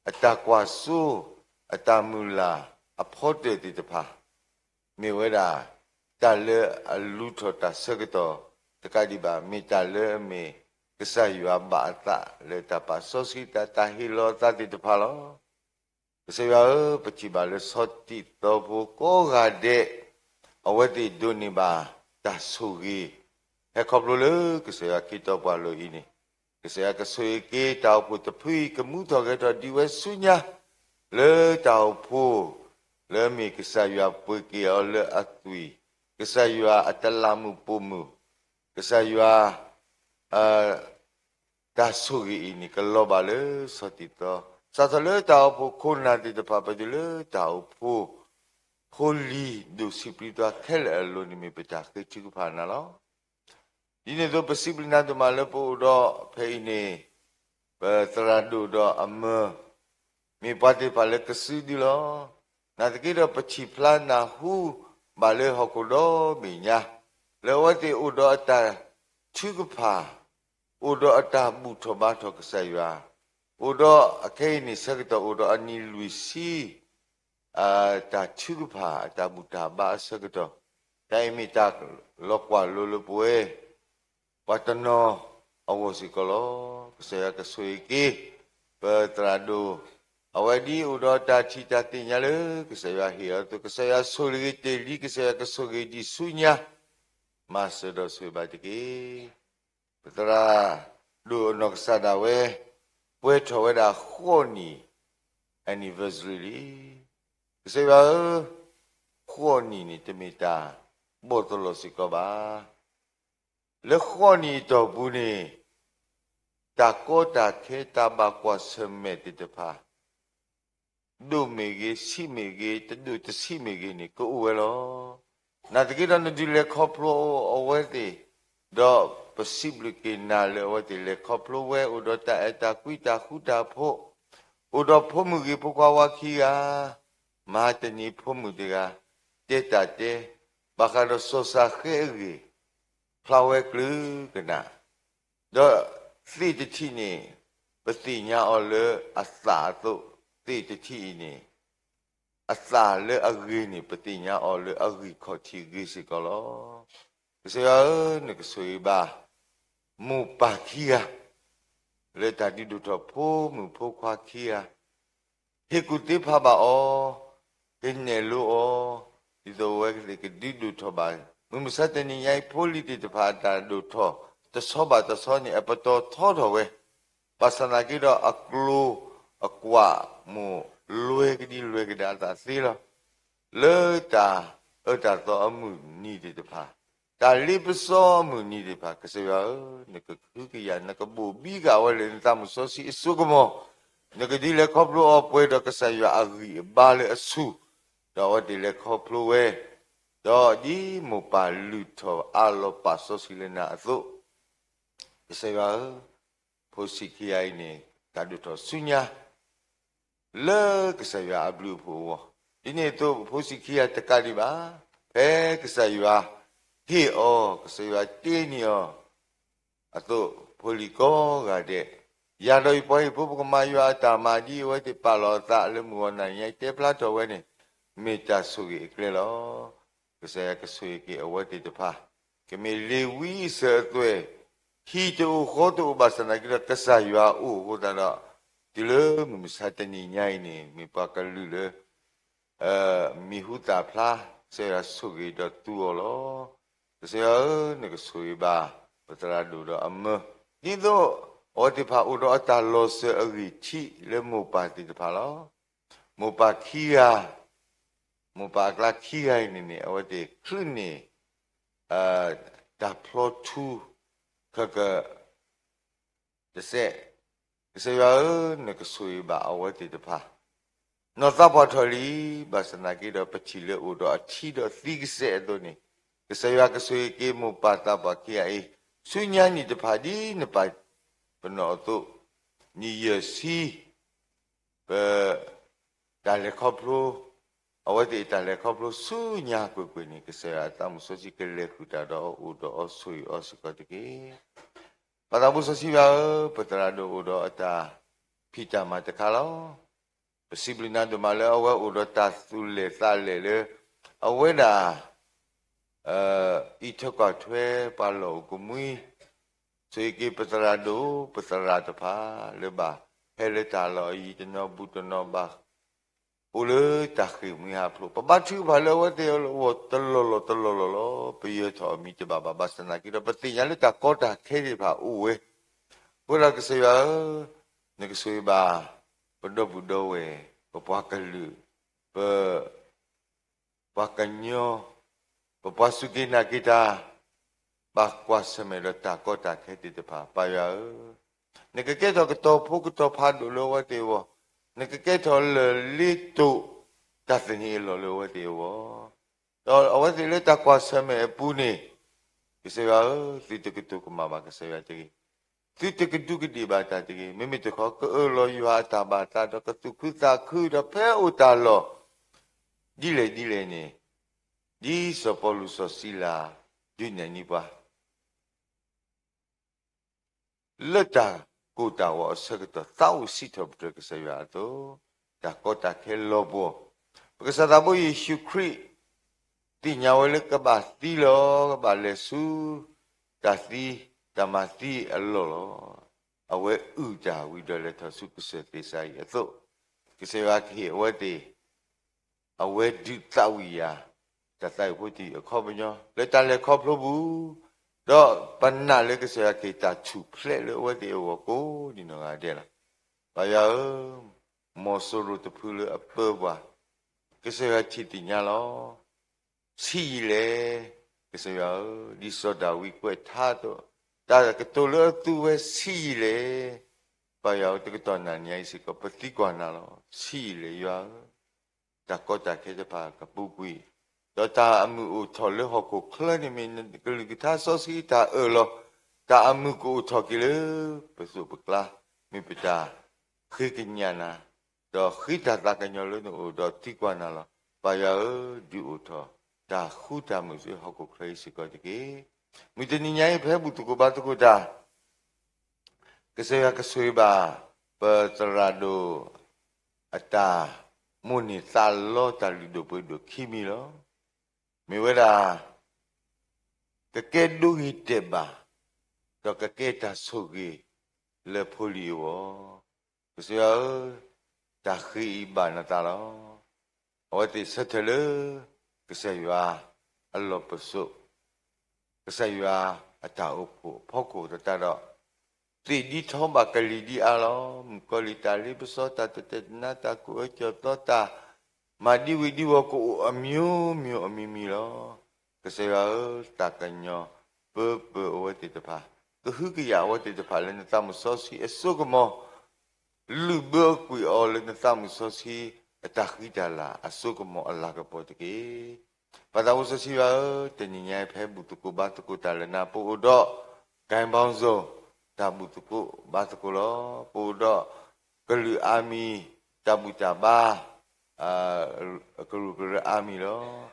C: အတကွာစုအတမူလာအဖို့တဲ့တိတဖာမြေဝဲတာတလဲအလူထတာစကတော့တကတိပါမိတလဲမေကဆာယူအဘာတာလေတပါဆိုစီတတဟီလောတတိတဖာလောကဆရာပချိပါလဲစောတိတော့ဘကိုကတဲ့အဝတိဒုန်နိပါတဆူကြီးဟဲ့ခေါပလိုလေကဆရာကိတော့ပါလို့ဤနေque sea que soy que tao pu te pui que mu to que to di we sunya le tao pu le mi que sa ya pu que o le atui que sa ya atalamu pu mu que sa ya ta sugi ini que lo ba le so ti to sa to le tao pu khona ti te pa pa di le tao pu holy do sipri to khel lo ni mi pe ta ke chi ku pha na loဒီနေ့တော့ possible နာတော့မလပို့တော့ဖိနေပတရာဒူတော့အမမိပတ်တိပါလေကစီဒီလောနာတကိတော့ပချိဖလာနာဟုဘာလေဟကုတော့မိညာလေဝတိဥဒအတာချုကဖာဥဒအတာဘူထဘာထကဆယာဥဒအခဲနိစကတော့ဥဒအနီလူစီတာချုကဖာတာဘူတာဘာစကတော့တိုင်မီတာလောကွာလိုလိုပွဲPatano awosikolo saya kesuiki petrado awadi udota cita tinyale saya hia tu saya suri teli saya kesugi di sunya masa do sui batiki petra do nok sadawe pueto weda khoni anniversary saya khoni ni temita botolo sikoba le khoni to buni ta ko ta khe ta ba kwa sme ti te pha du me ge si me ge te du te si me ge ni ko we lo na te ki na di le khoplo o we ti do possible ke na le o ti le khoplo we o do ta eta kui ta khu ta pho o do pho mu ge pho kwa wa khi ga ma te ni pho mu te ga te ta te ba ka do so sa khe ge flower glue ကနာတော့သိတတိနေပတိညာအော်လေအစာသို့သိတတိနေအစာလေအဂိနေပတိညာအော်လေအဂိခေါတိဂိစီကလောစေယနကဆွေပါမူပါခီယာလေတာတိဒုတော့ဖိုးမူဖိုးခွာခီယာဟေကုတိဖပါအောဟင်းနေလို့အောဒီတော့ဝဲလေကဒီဒုတော့ပါမစတနီရိုက်ဖိုလီတီတဖာတာဒုထောတဆောပါတဆောနီအပတော်ထောတော်ဝဲပါစနာကိတော့အကလိုအကွာမူလွေကဒီတာသာစီလောလေတာအတာတော့အမှုနီတီတဖာတာလိပစောမှုနီတီတဖာကစရနကခုကရနကဘူဘီကဝလေတမဆောစီစုကမောနကဒီလေခေါပလိုအပွဲတော့ကစရအဂီဘာလေအစုတော့ဒီလေခေါပလိုဝဲတော့ဒီမပါလူထောအလောပါဆိုစီလနာသို့စေဝဖိုစီကီအိုင်နေတတ်တော်ဆုညာလေကစရအဘလူဖို့ဒီနေ့တော့ဖိုစီကီယတကတိပါဘဲကစရဟေအောကစရတင်းနီယောအသို့ဖိုလီကောကတဲ့ရာတော်ပွိုးဘုပကမယတာမာကြီးဝဲတိပါလောတာလမှုဝနိုင်ရဲ့တေပလာတော်ဝဲနေမေတ္တာဆုကြီးကလေးလောque sea que soy que awati te pa que me lewi se tue hi to ho to basana que ta sa yua u ho da na ti le mi sa te ni nyai ni mi pa ka lu le mi hu ta pla se ya su ge da tu lo que sea ne que soy ba pa tra du do am ni do 我哋怕我哋打螺絲而起，你冇把啲怕咯，冇把起啊，冇把拉起啊呢？我哋可呢，打 plot two，嗰個就是話那個水吧，我哋就怕。那打把頭里，把是那幾多不起了，我哋起到第個些多呢，就是話個水嘅冇把打把起啊，水伢你就怕啲，你怕。Benar tu ni ya si dalam koplo awak di dalam koplo sunya aku ni kesehatan musuh kelek kita udah sui seperti pada musuh siapa peterado udah ada pita mata kalau siblina tu malah awak udah tak tulis le awak dah itu kau tuh palau kumui Segi peterado pa leba heleta loi jeno butono ba ule takhi mi haplo pabachu bhala wate wo tololo piye tho mi te baba basana ki pati yale ta kota kheri ba uwe pura ke se ba ne ke se ba podo budo we papa kalu pa kanyo papa sugina kita bakwa semelata kota kheti te pa ya ne ke to ke to phu ke to pha do lo wa te wo ne ke to le li tu ta ni lo lo wa te wo to wa te le ta kwa seme pu ni ke se ba ti te ke tu ko ma ba ke se ya te ti te ke tu ke di ba ta te me me te kho ke lo yu ha ta ba ta do ke tu khu ta khu do phe u ta lo di le ni di so po lu so sila di ne ni ba Leta kota wa sekata tahu sito betul kesaya tu dah kota kelobo. Berkesada bu Yesus Kristus tinyawale kebasti lo kebalesu tasti tamati lo awe uja widale tasu kesete saya tu kesaya ki wati awe ditawiya tatai putih kau punya leta le kau probu đó ban nãy lấy cái xe kia ta chụp lại nữa vậy thì ở cố đi nó ngay đây là bây giờ một số rồi tập phơi ở bờ và cái xe chỉ thì nhà nó xì lệ cái xe đi số đào vi quay tha đó ta cái tổ lỡ tu về xì lệ bây giờ cái tuần này nhảy sẽ có bất kỳ quan nào xì lệ giờ ta có ta cái phải cái bút quỷ đó ta amu thọ lỡ họ cũng khơi thì mình cái ta so si ta lo ta amu cũng thọ cái lỡ bây giờ bực la mình bây giờ khi cái nhà na đó khi ta cái nhà lỡ nó đó tí quan nào bây giờ đi thọ ta khu ta mình sẽ họ cũng khơi sẽ có cái mình tên nhảy phải bút tụ ba tụ ta cái suy ba peterado ata muni ta lo ta lido pedo kimi lo Miwera cái đuôi teba cho cái ta sogi le polio cái ta khi bà ta đó ở thì sẽ thế cái xe va allo peso cái xe va ta opo poko ta đó thì đi thong bà cái đi alo có li ta li peso ta na ta ku cho to ta mà đi vào cổ amiu lo cái xe ta cái nhỏ bơ ở đây tập ha cái hư cái giáo ở đây tập ha lên ta một số si số cái mò lư bơ quỷ ở lên ta một số si ta khi ta là số cái mò Allah cái bộ cái và ta một số si tên nhảy phải bút tụ ba tụ ta lên na bộ đó cái bao giờ ta bút tụ ba tụ lo bộ đó cái lư ami ta bút ta ba kuru ami lo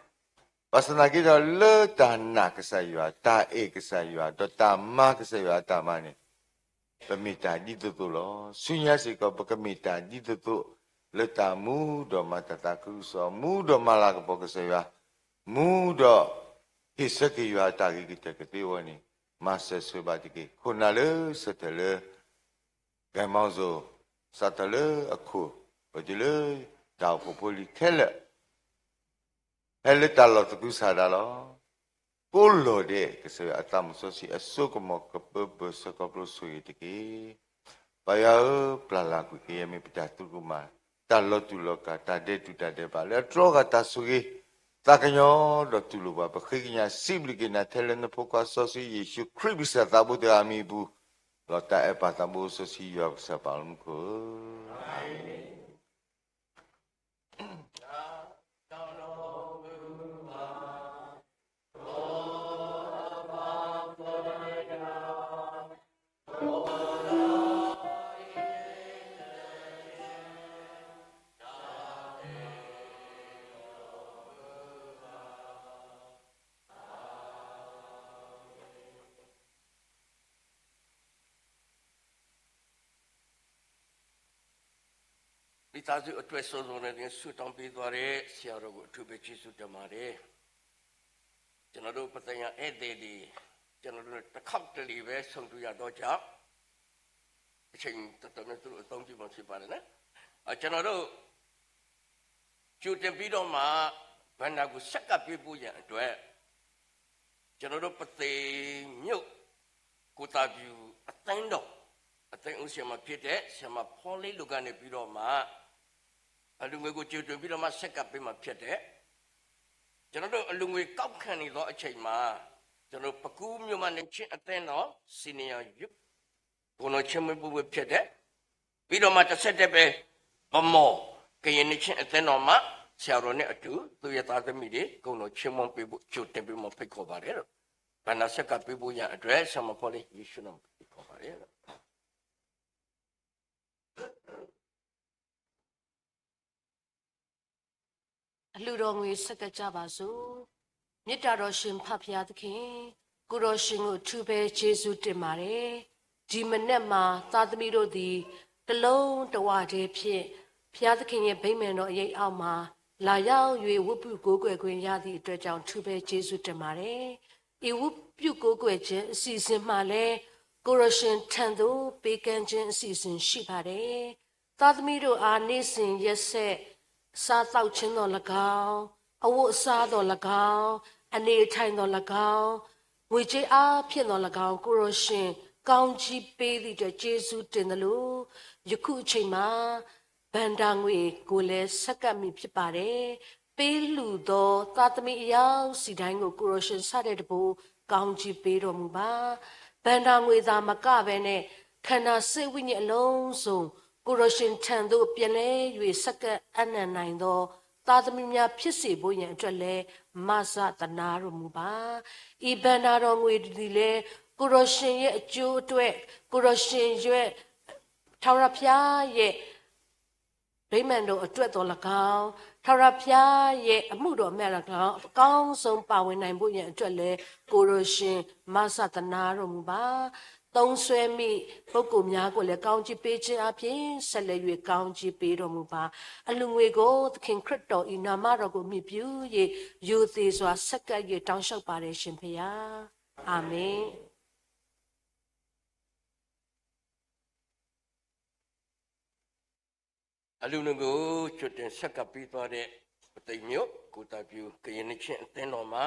C: pasal kita le tanah kesayua ta kesayua do tama kesayua tama ni pemita di tu lo sunya si kau pemita di tu le tamu do mata taku so mu do malak po kesayua mu do hisakiyua ta kita ketiwa ni masa sebab ini kunale setele gamauzo setele aku bajile Tao popoli kele, hele talo tu kusada lo, polo de kesaya atam sosi esok mo kepe besok kepe sui tiki, Paya plala kuki yami pitatu kuma. Ta lotu loka ta de tu ta de ba. Le troga ta sugi. Ta kanyo do tu lu ba. Pakinya sibli kina tele na poka sosi Yesu kribisa tabu de ami bu. Lota epa tabu sosi yo sa palum ko.
A: Bitazu atwe sozone din sutang pi dware siaro go thube chi sutamare janado pataya ede di janado takhak tali be songtu ya do cha ching tatame tu tong ji mon si pare na a janado chu te pi do ma banda go sakka pi pu yan atwe janado pate myuk ko ta view atain do atain u sia ma phit de sia ma phon lai lu ka ne pi do maအလူငွေကိုကြွတွင်ပြီးတော့မှဆက်ကပ်ပေးမှဖြစ်တယ်ကျွန်တော်တို့အလူငွေကောက်ခံနေသောအချိန်မှာကျွန်တော်ပကူးမြို့မှာနေချင်းအသင်းတော်စီနီယာယုဘုံတော်ချင်းမပူဖြစ်တယ်ပြီးတော့မှတစ်ဆက်တည်းပဲဗမောကရင်နေချင်းအသင်းတော်မှာဆရာတော်နဲ့အတူသူရဲ့သားသမီးတွေဂုံတော်ချင်းမပေးဖို့ကြိုတင်ပြီးမှဖိတ်ခေါ်ပါတယ်လို့ဘာနာဆက်ကပ်ပေးဖို့ရန်အတွက်ဆမဖော်လေးယေရှုနာမဖိတ်ခေါ်ပါတယ်လို့
F: အလှတော်ငွေဆက်ကကြပါစို့မေတ္တာတော်ရှင်ဖဖျားသခင်ကိုတော်ရှင်ကိုထူပဲယေရှုတင်ပါတယ်ဒီမနေ့မှာသာသမီတို့သည်တလုံးတဝတည်းဖြင့်ဖျားသခင်ရဲ့ဗိမာန်တော်အရေးအောက်မှာလာရောက်၍ဝတ်ပြုကိုးကွယ်ခွင့်ရသည့်အတွက်ကြောင့်ထူပဲယေရှုတင်ပါတယ်ဤဝတ်ပြုကိုးကွယ်ခြင်းအစီအစဉ်မှာလည်းကိုတော်ရှင်ထံသို့ပေးကမ်းခြင်းအစီအစဉ်ရှိပါတယ်သာသမီတို့အားနေ့စဉ်ရက်ဆက်စားသောက်ခြင်းတော်၎င်းအဝတ်အစားတော်၎င်းအနေထိုင်တော်၎င်းငွေကြေးအားဖြင့်တော်၎င်းကိုရရှင်ကောင်းချီးပေးသည့်အတွက်ယေရှုတင်တယ်လို့ယခုအချိန်မှာဗန္ဒာငွေကိုလည်းဆက်ကပ်မိဖြစ်ပါတယ်ပေးလှူသောသာသမီအယောက်စီတိုင်းကိုကိုရရှင်စတဲ့တဘူကောင်းချီးပေးတော်မူပါဗန္ဒာငွေသာမကပဲနဲ့ခန္ဓာစိတ်ဝိညာဉ်အလုံးစုံကိုရရှင်ထံသို့ပြန်လဲ၍စက္ကအနံ့နိုင်သောသာသမီများဖြစ်စေဖို့ရန်အတွက်လည်းမဆတနာတော်မူပါဤဗန္ဒာတော်ငွေဒီလေကိုရရှင်ရဲ့အကျိုးအတွက်ကိုရရှင်ရဲ့ထာဝရဘုရားရဲ့ဗိမာန်တော်အတွက်တော်၎င်းထာဝရဘုရားရဲ့အမှုတော်မြတ်၎င်းအကောင်းဆုံးပါဝင်နိုင်ဖို့ရန်အတွက်လည်းကိုရရှင်မဆတနာတော်မူပါသုံးဆွဲမိပုဂ္ဂိုလ်များကိုလည်းကောင်းချီးပေးခြင်းအပြင်ဆက်လက်၍ကောင်းချီးပေးတော်မူပါအလူငွေကိုသခင်ခရစ်တော်၏နာမတော်ကိုမြည်ပြု၍ယူသေးစွာဆက်ကပ်၍တောင်းလျှောက်ပါတယ်ရှင်ဖေယားအာမင်
A: အလူငွေကိုကျွတ်တင်ဆက်ကပ်ပြီးသွားတဲ့ပသိမ်မြို့ကိုတာပြူကရင်နေချင်းအသင်းတော်မှာ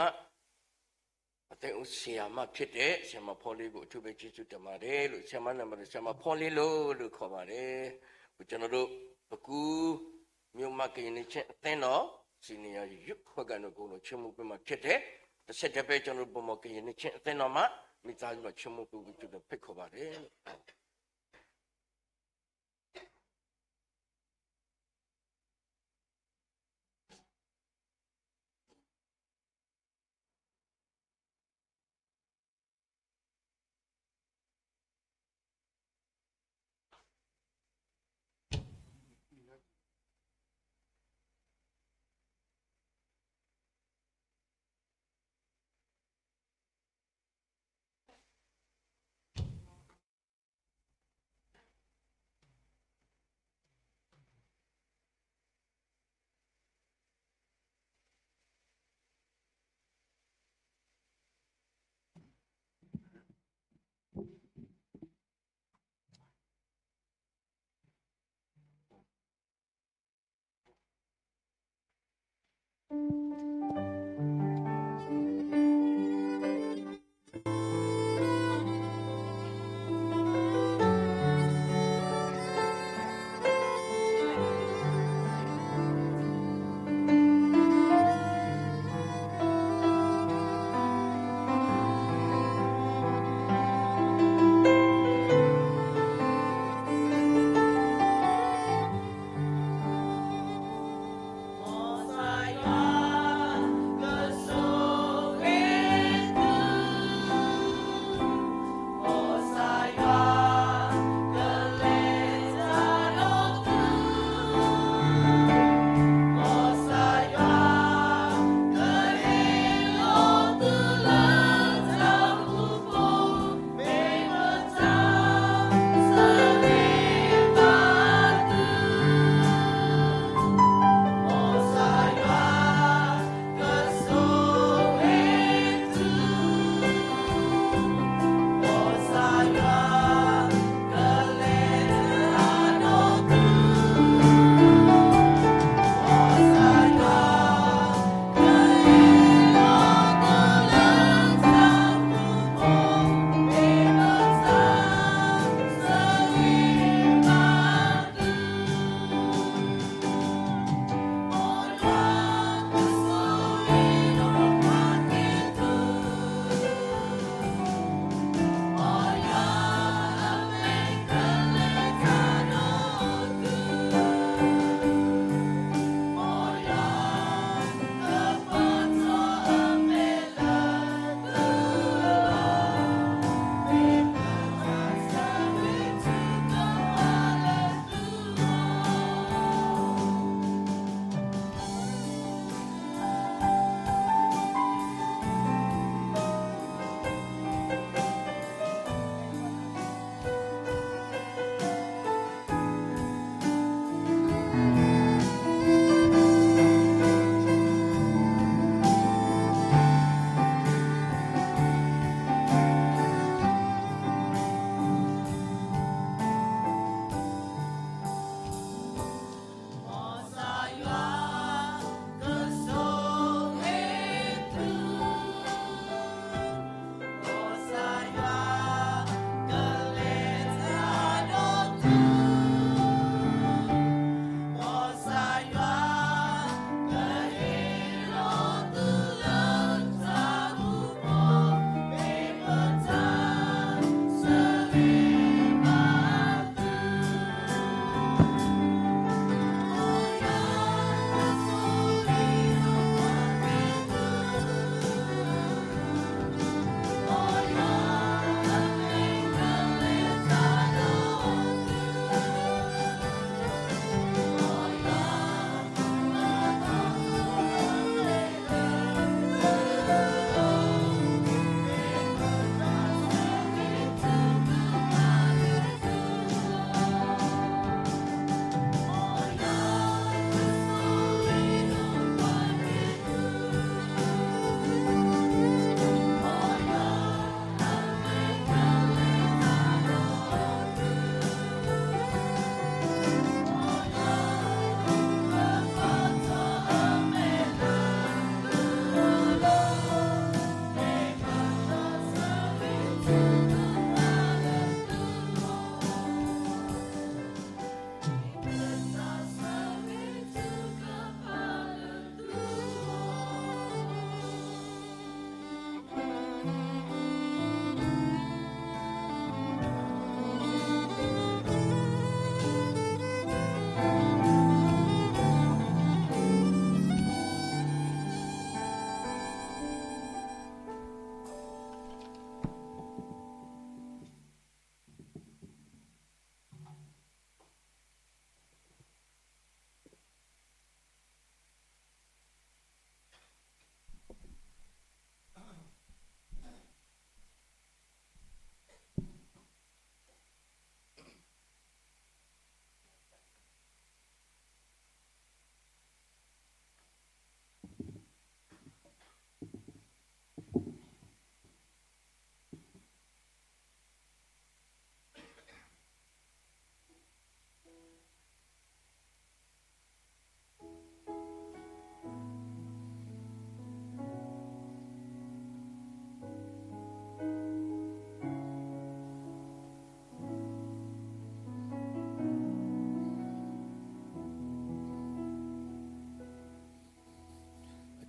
A: အသင်းဦးဆရာမဖြစ်တဲ့ဆရာမဖော်လေးကိုအထူးပဲကျေးဇူးတင်ပါတယ်လို့ဆရာမနာမည်ဆရာမဖော်လေးလို့ခေါ်ပါတယ်ကျွန်တော်တို့ပကူမြို့မှာကရင်နေချင်းအသင်းတော်စီနီယာရုပ်ခွက်ကတော့ကိုယ်တော်ချမှုပြမှာဖြစ်တဲ့တစ်ဆက်တည်းပဲကျွန်တော်တို့ပုံမကရင်နေချင်းအသင်းတော်မှာမိသားစုကချမှုပြပြီးကျွတ်ဖိတ်ခေါ်ပါတယ်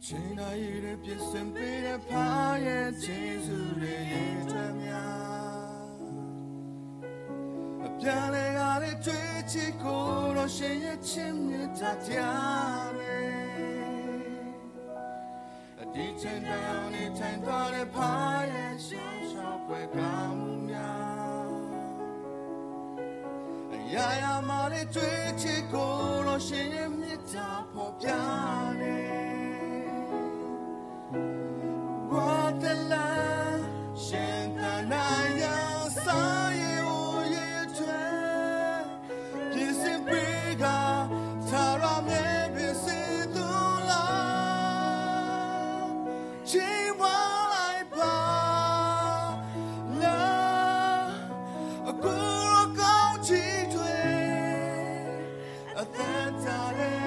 C: ချိန်တိုင်းရတဲ့ပြည့်စင်ပေးတဲ့ဖားရဲ့ခြေဆုတွေရဲ့တွေ့များအပြန်လေကားတဲ့တွေ့ချစ်ကိုတော့ရှင်ရဲ့ချစ်မြတ်တရားတွေအဒီချိန်တိုင်းနေထိုင်သွားတဲ့ဖားရဲ့ရှောင်းရှောင်းပွဲကောင်းမှုများအရာရာမှာတဲ့တွေ့ချစ်ကိုတော့ရှင်ရဲ့မြတ်တာပေါ်ပြတယ် What the love ရှင်သာနာရစားရဲ့ ရဲ့ထွက်ပြည့်စင်ပေးကသာရမြဲပြည့်စင်သူလားချိန်ဝါလိုက်ပါလားအကူရောကောင်းချီထွေအသက်တာရဲ့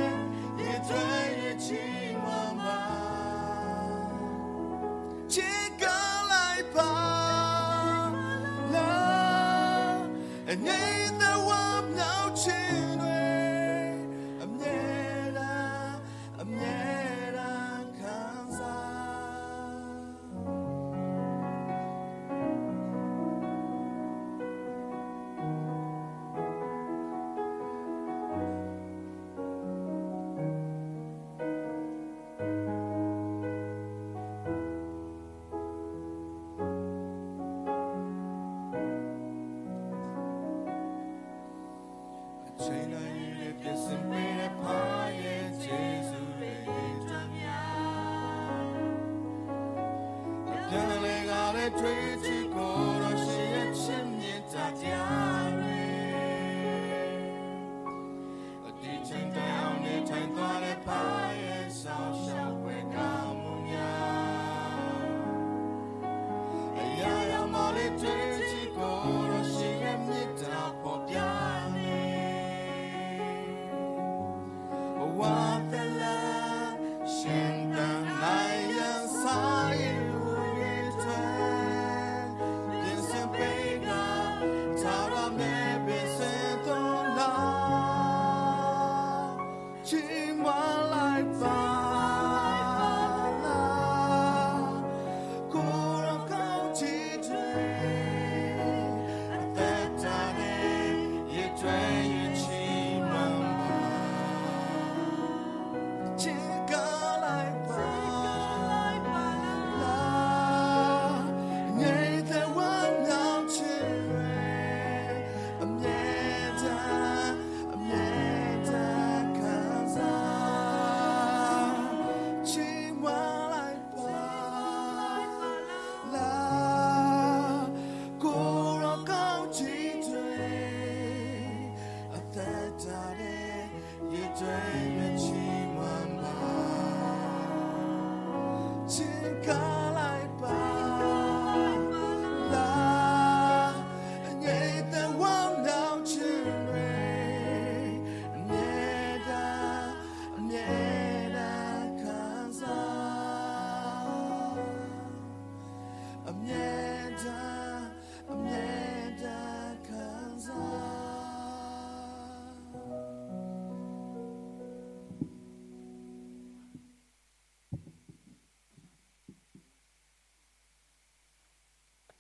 C: ရဲ့ထွက်ရဲ့ချိန်ဝါမှာ Chica like love, and ain't the one now children. I'm never comes Chain I need to some way to pie Jesus Darling got a tree to go to see a chimney Tatiana A teaching down it and got a pie so shall we come A yaya molly tree to go to see a mita popiani What the love, shin the night and sign, return. This a bigger, Tara maybe sent on love. Chima like Fala, Kura County train. At that time, you train your chima. Chica like love, ain't the one now children. I'm never comes out. Chica like love, Kura County train. At that time, you train your chima. Chica like love, and ain't the one now children. Never comes out. I'm never comes out.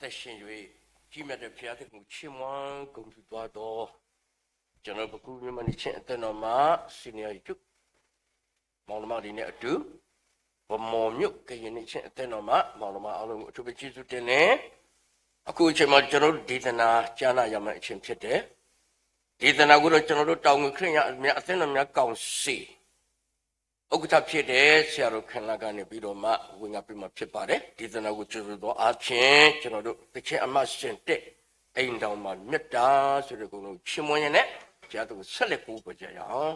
A: သက်ရှင်၍ကြီးမြတ်တဲ့ဘုရားသခင်ကိုချီးမွမ်းဂုဏ်ပြုသွားတော့ကျွန်တော်ဘကုမြန်မာနေချင်းအသက်တော်မှာစီနီယာကျုပ်မောင်နှမတွေနဲ့အတူဗမော်မြို့ကရင်နေချင်းအသက်တော်မှာမောင်နှမအားလုံးကိုအထူးပဲကျေးဇူးတင်နေအခုအချိန်မှာကျွန်တော်တို့ဒေသနာကြားနာရမယ့်အချိန်ဖြစ်တယ်ဒေသနာကိုတော့ကျွန်တော်တို့တောင်ငွေခရစ်ယာန်အများအသင်းတော်များကောင်စီဥက္ကဋ္ဌဖြစ်တဲ့ဆရာတော်ခန္ဓာကနေပြီးတော့မှဝင်ငါပြမှာဖြစ်ပါတယ်ဒေသနာကိုကျေးဇူးတော်အားဖြင့်ကျွန်တော်တို့တစ်ချက်အမှရှင်တဲ့အိမ်တော်မှာမြတ်တာဆိုတဲ့ကုန်းလုံးချီးမွမ်းရတဲ့ဘုရားတော်ကိုဆက်လက်ပို့ကြရအောင်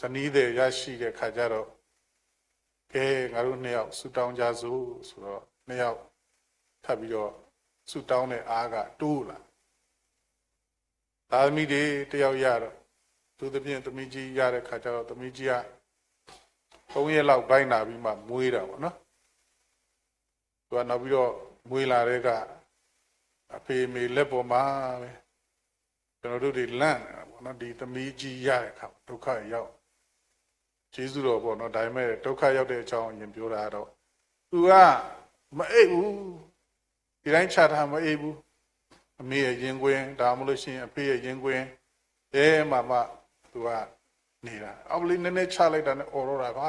G: ဇနီးတဲ့ရရှိတဲ့ခါကျတော့ကဲငါတို့နှစ်ယောက်ဆူတောင်းကြစို့ဆိုတော့နှစ်ယောက်ထပ်ပြီးတော့ဆူတောင်းတဲ့အားကတိုးလာသာသမီတွေတယောက်ရတော့သူသဖြင့်သမီးကြီးရတဲ့ခါကျတော့သမီးကြီးက3 ရက်လောက်ဘိုင်းလာပြီးမှမွေးတာပေါ့နော်သူကနောက်ပြီးတော့မွေးလာတဲ့ကအဖေမေလက်ပေါ်မှာပဲကျွန်တော်တို့တွေလန့်နေတာပေါ့နော်ဒီသမီးကြီးရတဲ့ခါဒုက္ခရောက်ကျေးဇူးတော်ပေါ့နော်ဒါပေမဲ့ဒုက္ခရောက်တဲ့အကြောင်းအရင်ပြောတာတော့သူကမအိပ်ဘူးဒီတိုင်းချထားမအိပ်ဘူးအမေရဲ့ရင်ခွင်ဒါမှမဟုတ်ရှင်အဖေရဲ့ရင်ခွင်အဲမှသူကနေတာအောက်လေးနည်းနည်းချလိုက်တာနဲ့အော်တော့တာပါ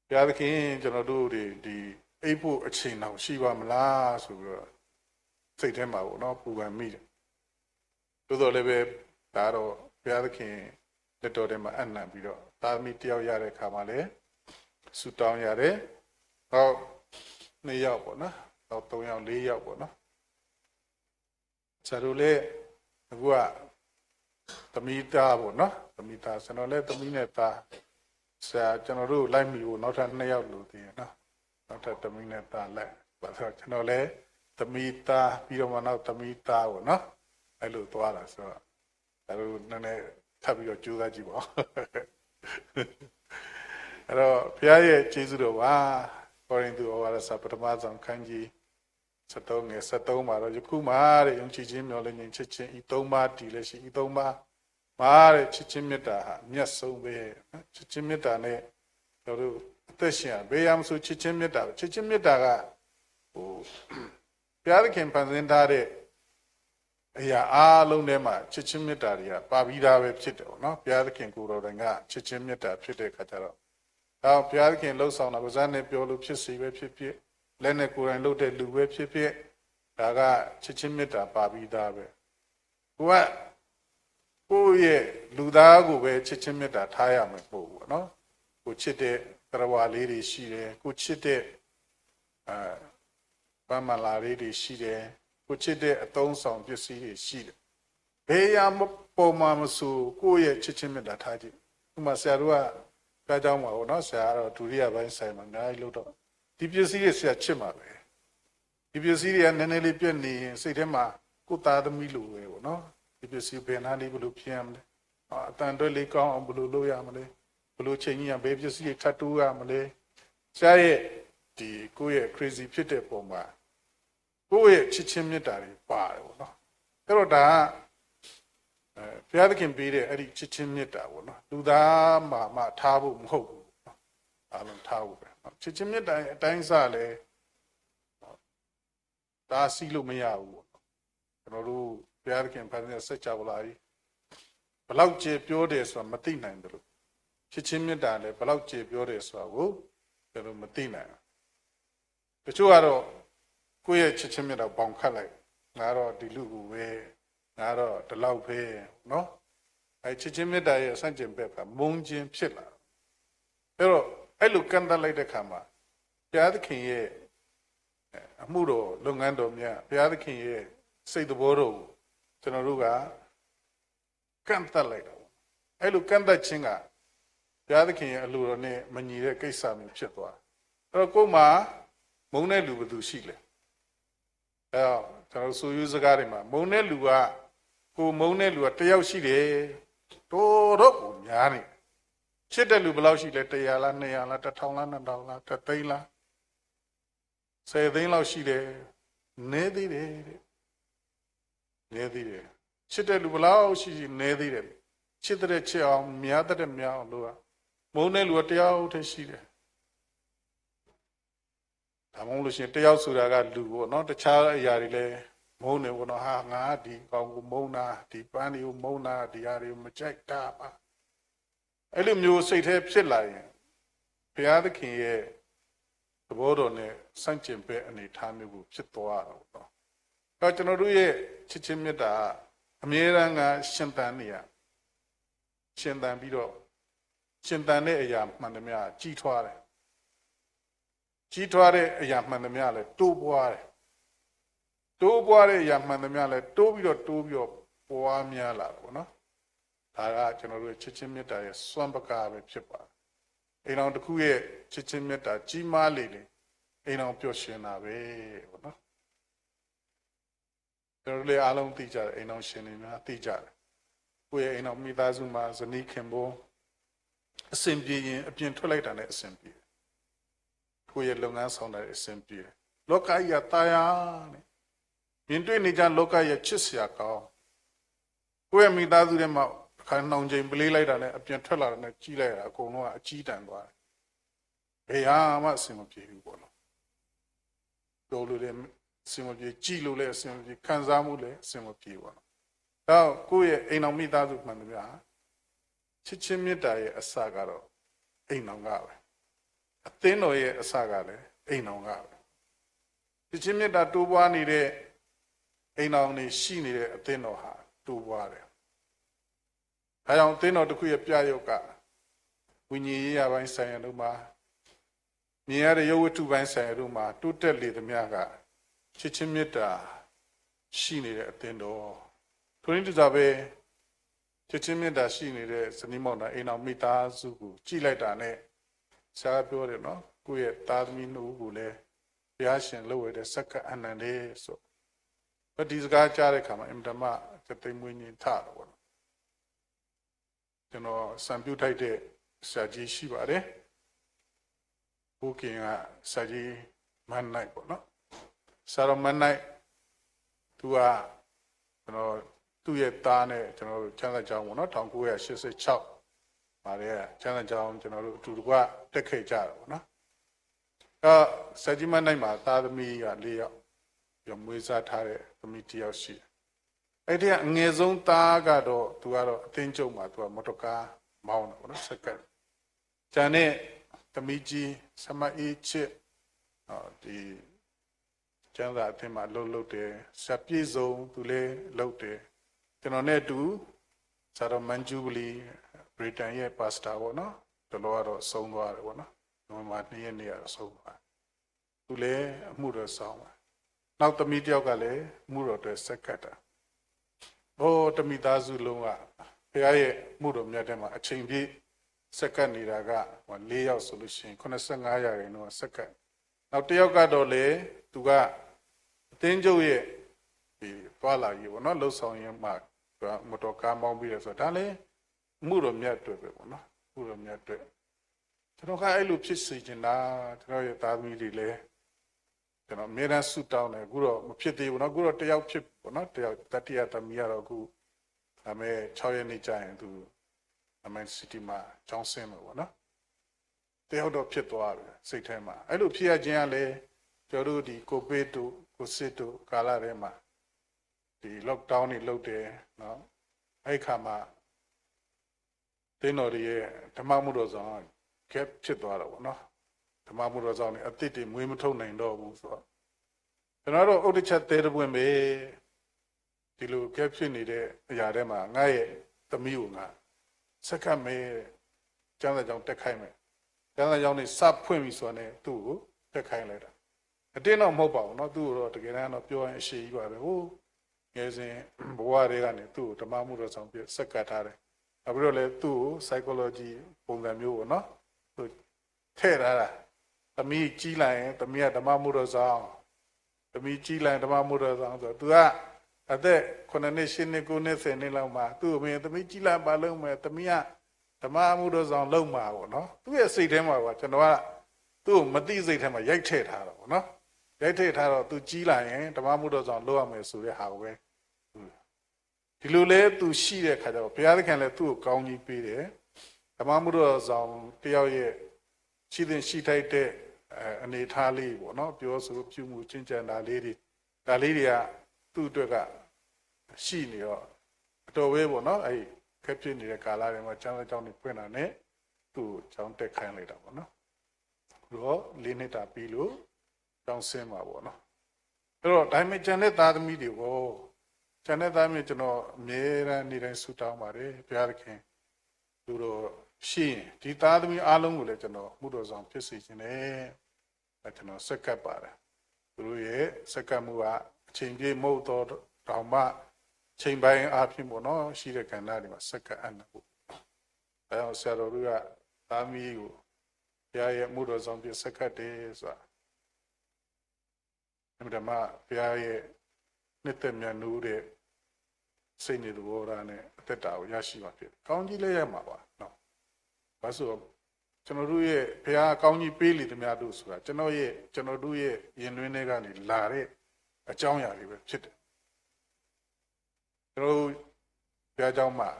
G: ဘုရားသခင်ကျွန်တော်တို့တွေဒီအိပ်ဖို့အချိန်တော့ရှိပါမလားဆိုပြီးတော့စိတ်ထဲမှာပေါ့နော်ပူပန်မိတယ်သို့တော်လည်းပဲဒါတော့ဘုရားသခင်လက်တော်ထဲမှာအနံ့ပြီးတော့သာသမီတယောက်ရတဲ့ခါမှာလည်းဆူတောင်းရတယ်ဟော2 ယောက်ပေါ့နော်ဟော3 ယောက်4 ယောက်ပေါ့နော်ဆရာတို့လည်းအခုကသမီးသားပေါ့နော်သမီးသားကျွန်တော်လည်းသမီးနဲ့သားဆရာကျွန်တော်တို့လိုက်မိဖို့နောက်ထပ်2 ယောက်လို့သိရနော်နောက်ထပ်သမီးနဲ့သားလိုက်ပါဆိုတော့ကျွန်တော်လည်းသမီးသားပြီးတော့မှနောက်သမီးသားပေါ့နော်အဲ့လိုသွားတာဆိုတော့ဒါတို့နည်းနည်းထပ်ပြီးတော့ကြိုးစားကြည့်ပါအဲ့တော့ဘုရားရဲ့ကျေးဇူးတော်ပါကောရိန္သုဩဝါဒစာပထမဆုံးခန်းကြီး73 ငယ် 73မှာတော့ယခုမှတဲ့ယုံကြည်ခြင်းမျှော်လင့်ခြင်းချစ်ခြင်းဤ 3 ပါးတည်လည်းရှိဤ 3 ပါးမှာတဲ့ချစ်ခြင်းမေတ္တာဟာအမြတ်ဆုံးပဲချစ်ခြင်းမေတ္တာနဲ့တို့အသက်ရှင်ဘေးရမဆိုချစ်ခြင်းမေတ္တာချစ်ခြင်းမေတ္တာကဟိုဘုရားသခင်ဖန်ဆင်းထားတဲ့အရာအားလုံးထဲမှာချစ်ချင်းမေတ္တာတွေကပါပြီးသားပဲဖြစ်တယ်ပေါ့နော်ဘုရားသခင်ကိုယ်တော်တိုင်ကချစ်ချင်းမေတ္တာဖြစ်တဲ့အခါကျတော့ဒါဘုရားသခင်လှုပ်ဆောင်တာကစားနဲ့ပြောလို့ဖြစ်စီပဲဖြစ်ဖြစ်လက်နဲ့ကိုယ်တိုင်လှုပ်တဲ့လူပဲဖြစ်ဖြစ်ဒါကချစ်ချင်းမေတ္တာပါပြီးသားပဲကိုယ့်ရဲ့လူသားကိုပဲချစ်ချင်းမေတ္တာထားရမယ်ပို့ပေါ့နော်ကိုချစ်တဲ့တရားလေးတွေရှိတယ်ကိုချစ်တဲ့ပန်းမလာလေးတွေရှိတယ်ကိုချစ်တဲ့အသုံးဆောင်ပစ္စည်းတွေရှိတယ်ဘယ်ရမပေါ်မှာမဆိုကိုယ့်ရဲ့ချစ်ချင်းမေတ္တာထားကြည့်ဥပမာဆရာတို့ကကြားကြောင်းပါဘောနော်ဆရာကတော့ဒုတိယပိုင်းဆိုင်မှာအများကြီးလို့တော့ဒီပစ္စည်းတွေဆရာချစ်မှာပဲဒီပစ္စည်းတွေကနည်းနည်းလေးပြည့်နေရင်စိတ်ထဲမှာကိုယ်သားသမီးလိုပဲပေါ့နော်ဒီပစ္စည်းဘယ်နာလေးဘယ်လိုဖြစ်ရမလဲအတန်တွဲလေးကောင်းအောင်ဘယ်လိုလုပ်ရမလဲဘယ်လိုချိန်ကြီးရဘယ်ပစ္စည်းတွေထပ်တိုးရမလဲဆရာရဲ့ဒီကိုယ့်ရဲ့ crazy ဖြစ်တဲ့ပုံမှာကိုယ့်ရဲ့ချစ်ချင်းမေတ္တာတွေပါတယ်ပေါ့နော်အဲ့တော့ဒါဘုရားသခင်ပေးတဲ့အဲ့ဒီချစ်ချင်းမေတ္တာပေါ့နော်လူသားမှထားဖို့မဟုတ်ဘူးအားလုံးထားဖို့ပဲချစ်ချင်းမေတ္တာရဲ့အတိုင်းစားလဲဒါစီးလို့မရဘူးပေါ့ကျွန်တော်တို့ဘုရားသခင်ဖန်ဆင်းတဲ့စัจ java လာကြီးဘလောက်ကျေပြောတယ်ဆိုတာမသိနိုင်ဘူးလို့ချစ်ချင်းမေတ္တာလည်းဘလောက်ကျေပြောတယ်ဆိုတာကိုကျွန်တော်မသိနိုင်ဘူးတချို့ကတော့ကိုယ့်ရဲ့ချစ်ချင်းမြတ်တော့ပေါင်ခတ်လိုက်ငါတော့ဒီလူကိုပဲငါတော့ဒီလောက်ပဲနော်အဲချစ်ချင်းမြတ်ရဲ့အဆန့်ကျင်ဘက်ကမုန်းခြင်းဖြစ်လာအဲ့တော့အဲ့လိုကန့်သတ်လိုက်တဲ့ခါမှာဘုရားသခင်ရဲ့အမှုတော်လုပ်ငန်းတော်များဘုရားသခင်ရဲ့စိတ်တော်တော်ကိုကျွန်တော်တို့ကကန့်သတ်လိုက်တာအဲ့လိုကန့်သတ်ခြင်းကဘုရားသခင်ရဲ့အလိုတော်နဲ့မညီတဲ့ကိစ္စမျိုးဖြစ်သွားအဲ့တော့ကိုယ်မှာမုန်းတဲ့လူဘယ်သူရှိလဲအဲ့တော့ကျွန်တော်ဆိုယူစကားတွေမှာမုန်းတဲ့လူကကိုမုန်းတဲ့လူကတယောက်ရှိတယ်တော်တော့ကိုများနေချစ်တဲ့လူဘယ်လောက်ရှိလဲ100လား200လား1000လား2000လား3သိန်းလား10သိန်းလောက်ရှိတယ်နည်းသေးတယ်နည်းသေးတယ်ချစ်တဲ့လူဘယ်လောက်ရှိနည်းသေးတယ်ချစ်တဲ့ချစ်အောင်များတဲ့များအောင်လို့မုန်းတဲ့လူကတယောက်တည်းရှိတယ်ဒါမှမဟုတ်လို့ရှိရင်တယောက်ဆိုတာကလူပေါ့နော်တခြားအရာတွေလည်းမုန်းတယ်ပေါ့နော်ဟာငါဒီကောင်ကိုမုန်းတာဒီပန်းတွေကိုမုန်းတာဒီဟာတွေကိုမကြိုက်တာပါအဲ့လိုမျိုးစိတ်ထဲဖြစ်လာရင်ဘုရားသခင်ရဲ့သဘောတော်နဲ့ဆန့်ကျင်ဘက်အနေထားမျိုးကိုဖြစ်သွားတာပေါ့နော်အဲ့တော့ကျွန်တော်တို့ရဲ့ချစ်ချင်းမေတ္တာအမြဲတမ်းကရှင်သန်နေရရှင်သန်ပြီးတော့ရှင်သန်တဲ့အရာမှန်သမျှကြီးထွားတယ်ကြီးထွားတဲ့အရာမှန်သမျှလည်းတိုးပွားတယ်တိုးပွားတဲ့အရာမှန်သမျှလည်းတိုးပြီးတော့ပွားများလာပေါ့နော် ဒါကကျွန်တော်တို့ချစ်ချင်းမေတ္တာရဲ့စွမ်းပကားပဲဖြစ်ပါတယ်အိမ်တော်တစ်ခုရဲ့ချစ်ချင်းမေတ္တာကြီးမားလေလေအိမ်တော်ပျော်ရွှင်တာပဲပေါ့နော်ကျွန်တော်တို့လည်းအားလုံးသိကြတယ်အိမ်တော်ရှင်တွေများသိကြတယ်ကိုယ့်ရဲ့အိမ်တော်မိသားစုမှာဇနီးခင်ပွန်းအစဉ်ပြေရင်အပြင်ထွက်လိုက်တာနဲ့အစဉ်ပြေကိုယ့်ရဲ့လုပ်ငန်းဆောင်တာအစဉ်ပြေလောကကြီးကတာယာနဲ့မြင်တွေ့နေကြလောကရဲ့ချစ်စရာကောင်းကိုယ့်ရဲ့မိသားစုထဲမှာခါနှောင်ချိန်ပလေးလိုက်တာနဲ့အပြင်ထွက်လာတာနဲ့ကြီးလိုက်တာအကုန်လုံးကအကြီးတန်းသွားတယ်ဘယ်ဟာမှအဆင်မပြေဘူးပေါ့နော်ပြောလို့လည်းအဆင်မပြေကြည်လို့လည်းအဆင်မပြေခံစားမှုလည်းအဆင်မပြေပေါ့နော်ဒါကိုယ့်ရဲ့အိမ်တော်မိသားစုမှန်တယ်ဗျာချစ်ချင်းမေတ္တာရဲ့အစကတော့အိမ်တော်ကပဲအသင်းတော်ရဲ့အစကလည်းအိမ်တော်ကပဲချစ်ချင်းမေတ္တာတိုးပွားနေတဲ့အိမ်တော်နေရှိနေတဲ့အသင်းတော်ဟာတိုးပွားတယ်။ဒါကြောင့်အသင်းတော်တစ်ခုရဲ့ပြရုပ်ကဝိညာဉ်ရေးရပိုင်းဆိုင်ရာတို့မှာမြင်ရတဲ့ရုပ်ဝတ္ထုပိုင်းဆိုင်ရာတို့မှာတိုးတက်လေသမျှကချစ်ချင်းမေတ္တာရှိနေတဲ့အသင်းတော်ထို့နည်းတူစွာပဲချစ်ချင်းမေတ္တာရှိနေတဲ့ဇနီးမောင်နှံအိမ်တော်မိသားစုကိုကြည်လိုက်တာနဲ့ဆရာပြောတယ်နော်ကိုယ့်ရဲ့သားသမီးနှုတ်ကိုလည်းဘုရားရှင်လှုပ်ဝဲတဲ့စက္ကအနန္တေဆိုဒီစကားကြားတဲ့အခါမှာအင်တမသတိမွေးညင်ထတော့ဘောကျွန်တော်စံပြုထိုက်တဲ့ဆရာကြီးရှိပါတယ်ဘုခင်ကဆရာကြီးမန်နိုင်ပေါ့နော်ဆရာတော်မန်နိုင်သူကကျွန်တော်သူ့ရဲ့သားနဲ့ကျွန်တော်တို့ချမ်းသာကြောင်းပေါ့နော်1986ပါတယ်ချမ်းသာကြောင်းကျွန်တော်တို့အတူတကွတက်ခဲ့ကြတာပေါ့နော်ဆရာကြီးမန်နိုင်မှာသားသမီးက4ယောက်ပြီးမွေးစားထားတဲ့သမီး1ယောက်ရှိတယ်အဲ့ဒီအငယ်ဆုံးသားကတော့သူကတော့အသင်းကျုံမှာသူကမော်တော်ကားမောင်းတယ်ပေါ့နော်စက္ကန့်ကျန်တဲ့သမီးကြီးဆမအေးချစ်ဒီကျမ်းစာအသင်းမှာလှုပ်တယ်စပြေဆုံးသူလည်းလှုပ်တယ်ကျွန်တော်နဲ့အတူဆရာတော်မန်ဂျူဘလီဗြိတိန်ရဲ့ပါစတာပေါ့နော်တော်တော်ကတော့ဆုံးသွားတယ်ပေါ့နော်နိုဝင်ဘာ2ရက်နေ့ကတော့ဆုံးသွားသူလည်းအမှုတော်ဆောင်ပါနောက်သမီးတယောက်ကလည်းအမှုတော်တွေစက္ကန့်တာတမိသားစုလုံးကဘုရားရဲ့မှုတော်မြတ်ထဲမှာအချိန်ပြည့်စက္ကန့်နေတာက4ယောက်ဆိုလို့ရှိရင်85ရာခိုင်နှုန်းစက္ကန့်နောက်တစ်ယောက်ကတော့လေသူကအသင်းချုပ်ရဲ့ဒီသွားလာရေးပေါ့နော်လှုပ်ဆောင်ရင်းမှာမတော်ကားမောင်းပြီးရဆိုတော့ဒါလည်းမှုတော်မြတ်တွေပဲပေါ့နော်မှုတော်မြတ်တွေကျွန်တော်ကအဲ့လိုဖြစ်စေချင်တာကျွန်တော်ရဲ့သားသမီးတွေလည်းကျွန်တော်အများအားဆုတောင်းတယ်အခုတော့မဖြစ်သေးဘူးเนาะအခုတော့တယောက်ဖြစ်ပေါ့နော်တယောက်တတိယသမီးကတော့အခုဒါမဲ့6ရက်နေ့ကျရင်သူအမန်စီးတီးမှာကျောင်းဆင်းမှာပေါ့နော်တယောက်တော့ဖြစ်သွားပြီစိတ်ထဲမှာအဲ့လိုဖြစ်ရခြင်းကလည်းကျွန်တော်တို့ဒီကိုဗစ်တို့ကိုစစ်တို့ကာလထဲမှာဒီ lockdown တွေလုပ်တယ်เนาะအဲ့ခါမှာတင်းတော်ရဲ့ဓမ္မမှုတော်ဆောင်ကက်ဖြစ်သွားတော့ပေါ့နော်ဓမ္မမှုတော်ဆောင်နေအသစ်တွေမွေးမထုတ်နိုင်တော့ဘူးဆိုတော့ကျွန်တော်တို့ဥဒ္ဒချက်သေးတဲ့ပွင့်ပဲဒီလိုကက်ဖြစ်နေတဲ့အရာထဲမှာငါရဲ့သမီးကိုငါစက္ကန့်မဲကျမ်းစာကြောင့်တက်ခိုင်းမယ်ကျမ်းစာကြောင့်နေစဖွင့်ပြီဆိုတော့ ਨੇ သူ့ကိုတက်ခိုင်းလိုက်တာအတင်းတော့မဟုတ်ပါဘူးเนาะသူ့ကိုတော့တကယ်တမ်းတော့ပြောရင်အရှိကြီးပါပဲဟိုငယ်စဉ်ဘဝတွေကနေသူ့ကိုဓမ္မမှုတော်ဆောင်ပြစက္ကန့်ထားတယ်နောက်ပြီးတော့လည်းသူ့ကို psychology ပုံစံမျိုးပေါ့เนาะသူထည့်ထားတာသမီးကြီးလိုက်ရင်သမီးကဓမ္မမှုတော်ဆောင်သမီးကြီးလိုက်ဓမ္မမှုတော်ဆောင်ဆိုတော့ तू ကအသက်9နှစ်10နှစ်9နှစ်10နှစ်လောက်မှာသူ့ကိုမင်းသမီးကြီးလိုက်ပါလုံးမယ်သမီးကဓမ္မမှုတော်ဆောင်လုံးမှာပေါ့နော်သူ့ရဲ့စိတ်ထဲမှာကကျွန်တော်ကသူ့ကိုမသိစိတ်ထဲမှာရိုက်ထည့်ထားတာပေါ့နော်ရိုက်ထည့်ထားတော့ तू ကြီးလိုက်ရင်ဓမ္မမှုတော်ဆောင်လုပ်ရမယ်ဆိုတဲ့ဟာကိုပဲဒီလိုလဲ तू ရှိတဲ့ခါကျတော့ဘုရားသခင်လည်းသူ့ကိုကောင်းကြီးပေးတယ်ဓမ္မမှုတော်ဆောင်တယောက်ရဲ့ရှိတဲ့ရှိထိုက်တဲ့အနေထားလေးပေါ့နော်ပြောဆိုပြုမှုကျင့်ကြံတာလေးတွေဒါလေးတွေကသူ့အတွက်ကရှိနေတော့အတော်ပဲပေါ့နော်အဲ့ခက်ဖြစ်နေတဲ့ကာလတွေမှာကျောင်းကျောင်းတွေဖွင့်တာနဲ့သူ့ကျောင်းတက်ခိုင်းလိုက်တာပေါ့နော်ပြီးတော့၄နှစ်တာပြီးလို့ကျောင်းဆင်းမှာပေါ့နော်အဲ့တော့ဒါမှကျန်တဲ့သားသမီးတွေကိုကျန်တဲ့သားသမီးကျွန်တော်အမြဲတမ်းနေတိုင်းဆုတောင်းပါတယ်ဘုရားသခင်သူတို့ရှိရင်ဒီသားသမီးအားလုံးကိုလည်းကျွန်တော်မှုတော်ဆောင်ဖြစ်စေခြင်းနဲ့ကျွန်တော်စက္ကပ်ပါတယ်သူတို့ရဲ့စက္ကပ်မှုကအချိန်ပြည့်မဟုတ်တော့တောင်မှ ချိန်ပိုင်းအားဖြင့်ပေါ့နော်ရှိတဲ့ကဏ္ဍတွေမှာစက္ကန့်အနဖို့အဲတော့ဆရာတော်တို့ကသားမီးကိုဘုရားရဲ့မှုတော်ဆောင်ပြစက္ကတ်တယ်ဆိုတာအမှန်တမ်းဘုရားရဲ့နှစ်သက်မြတ်နိုးတဲ့စိတ်နေသဘောထားနဲ့အသက်တာကိုရရှိမှာဖြစ်တယ်။ကောင်းကြီးလည်းရမှာပါနော်။ဘာလို့ကျွန်တော်တို့ရဲ့ဘုရားကောင်းကြီးပေးလေသမျှတို့ဆိုတာကျွန်တော်တို့ရဲ့ယဉ်တွင်းတွေကနေလာတဲ့အကြောင်းအရာတွေပဲဖြစ်တယ်။ကျွန်တော်တို့ဘုရားကျောင်းမှာ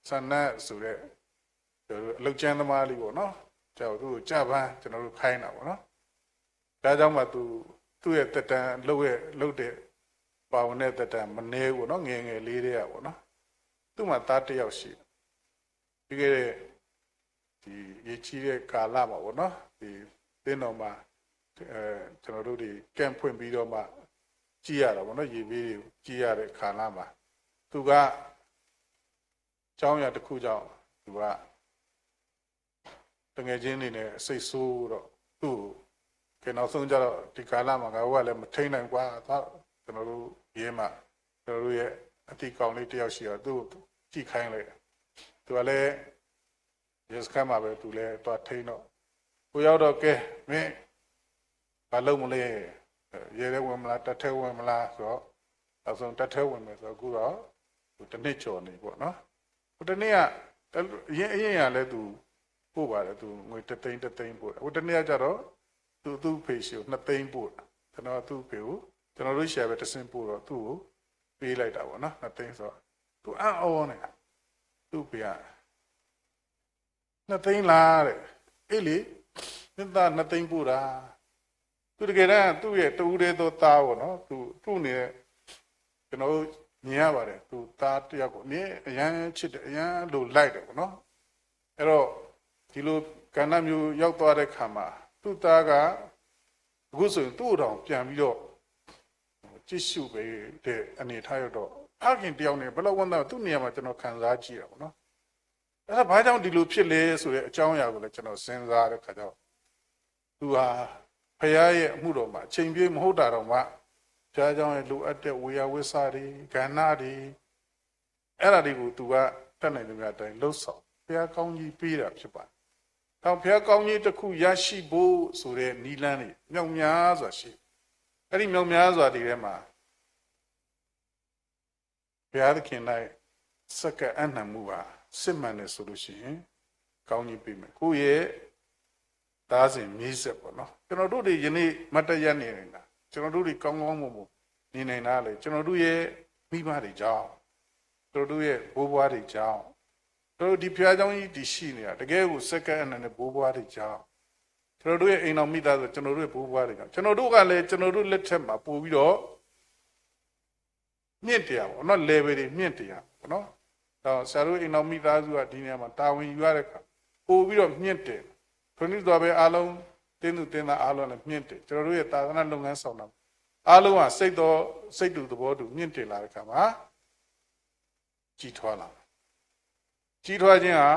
G: ဆန္ဒဆိုတဲ့အလုတ်ကျမ်းသမားလေးပေါ့နော်။ကျွန်တော်တို့ကြပန်းကျွန်တော်တို့ခိုင်းတာပေါ့နော်။ဘုရားကျောင်းမှာသူ့ရဲ့တက်တန်းလှုပ်တဲ့ပါဝင်တဲ့တက်တန်းမနေဘူးနော်ငယ်ငယ်လေးတွေကပေါ့နော်သူ့မှာသားတစ်ယောက်ရှိပြီးခဲ့တဲ့ဒီရေချီးတဲ့ကာလမှာပေါ့နော်ဒီသင်းတော်မှာကျွန်တော်တို့ဒီကန့်ဖွင့်ပြီးတော့မှကြည်ရတာပေါ့နော်ရေပေးတွေကြည်ရတဲ့ခါလာမှာသူကကျောင်းရတစ်ခုကြောင့်သူကတငယ်ချင်းတွေနဲ့စိတ်ဆိုးတော့သူ့ကနောက်ဆုံးကြတော့ဒီကာလမှာငါတို့ကလည်းမထိန်နိုင်ကွာကျွန်တော်တို့ရဲမှာကျွန်တော်တို့ရဲ့အတိကောင်လေးတယောက်ရှိတော့သူ့ကြည့်ခိုင်းလိုက်သူကလည်းရစခမ်းမှာပဲသူလည်းတော့ထိန်တော့ကိုရောက်တော့ကဲမင်းဘာလုပ်မလဲရဲရဲဝင်မလားတထဲဝင်မလားဆိုတော့အဆုံးတထဲဝင်မယ်ဆိုတော့အခုတော့တနစ်ကျော်နေပေါ့နော်ဟိုတနေ့ကအရင်ရလဲသူပို့ပါတယ်သူငွေ3 သိန်းပို့ဟိုတနေ့ကကြတော့သူ့ဖေရှိကို2 သိန်းပို့ကျွန်တော်သူ့ဖေကိုကျွန်တော်တို့ share ပဲတစင်ပို့တော့သူ့ကိုပေးလိုက်တာပေါ့နော်2 သိန်းဆိုတော့သူအံ့ဩနေသူ့ဖေက2 သိန်းလားတဲ့အေးလေနှစ်သား2 သိန်းပို့တာသူတကယ်တမ်းသူ့ရဲ့တူးတဲ့သောသားပေါ့နော်သူ့နေကျွန်တော်မြင်ရပါတယ်သူသားတယောက်ကိုနည်းအရန်ချစ်တယ်အရန်လိုလိုက်တယ်ပေါ့နော်အဲ့တော့ဒီလိုကဏ္ဍမျိုးရောက်သွားတဲ့ခါမှာသူ့သားကအခုဆိုရင်သူ့တော်ပြန်ပြီးတော့ကြည့်ရှုပေးတဲ့အနေထားရတော့အခင်တယောက်နဲ့ဘယ်လောက်ဝန်သားသူ့နေရာမှာကျွန်တော်ခံစားကြည့်ရပါတော့အဲ့ဒါဘာကြောင့်ဒီလိုဖြစ်လဲဆိုတဲ့အကြောင်းအရာကိုလည်းကျွန်တော်စဉ်းစားတဲ့ခါကျတော့သူဟာဖခင်ရဲ့အမှုတော်မှာအချိန်ပြည့်မဟုတ်တာတော့မှဖခင်ကြောင့်ရဲ့လိုအပ်တဲ့ဝေယဝိစာတွေကဏ္ဍတွေအဲ့ဒါတွေကိုသူကတတ်နိုင်တဲ့များအတိုင်းလှုပ်ဆောင်ဖခင်ကောင်းကြီးပေးတာဖြစ်ပါတယ်။တော့ဖခင်ကောင်းကြီးတစ်ခုရရှိဖို့ဆိုတဲ့နိလန်းတွေမြောက်များစွာရှိအဲ့ဒီမြောက်များစွာတွေထဲမှာဘုရားသခင်၌စက္ကအနံ့မှုပါစစ်မှန်တယ်ဆိုလို့ရှိရင်ကောင်းကြီးပေးမယ်ကိုယ့်ရဲ့သားစဉ်မြေးဆက်ပေါ့နော်ကျွန်တော်တို့တွေယနေ့မတ်တရနေနေတာကျွန်တော်တို့တွေကောင်းကောင်းမွန်မွန်နေနေတာလေကျွန်တော်တို့ရဲ့မိဘတွေကြောင့်ကျွန်တော်တို့ရဲ့ဘိုးဘွားတွေကြောင့်တို့ဒီဖျားเจ้าကြီးဒီရှိနေတာတကယ်ကိုစက္ကအနံ့နဲ့ဘိုးဘွားတွေကြောင့်ကျွန်တော်တို့ရဲ့အိမ်တော်မိသားစုကျွန်တော်တို့ရဲ့ဘိုးဘွားတွေကြောင့်ကျွန်တော်တို့ကလည်းကျွန်တော်တို့လက်ထက်မှာပို့ပြီးတော့မြင့်တရားပေါ့နော် level တွေမြင့်တရားပေါ့နော်ဒါဆရာတို့အိမ်တော်မိသားစုကဒီနေရာမှာတာဝန်ယူရတဲ့အခါပို့ပြီးတော့မြင့်တယ်ခဏသွားပဲအားလုံးတင်းသူတင်းသားအားလုံးလည်းမြင့်တယ်ကျွန်တော်တို့ရဲ့သာသနာလုပ်ငန်းဆောင်တာအားလုံးကစိတ်တူသဘောတူမြင့်တယ်လာတဲ့အခါမှာကြီးထွားလာကြီးထွားခြင်းဟာ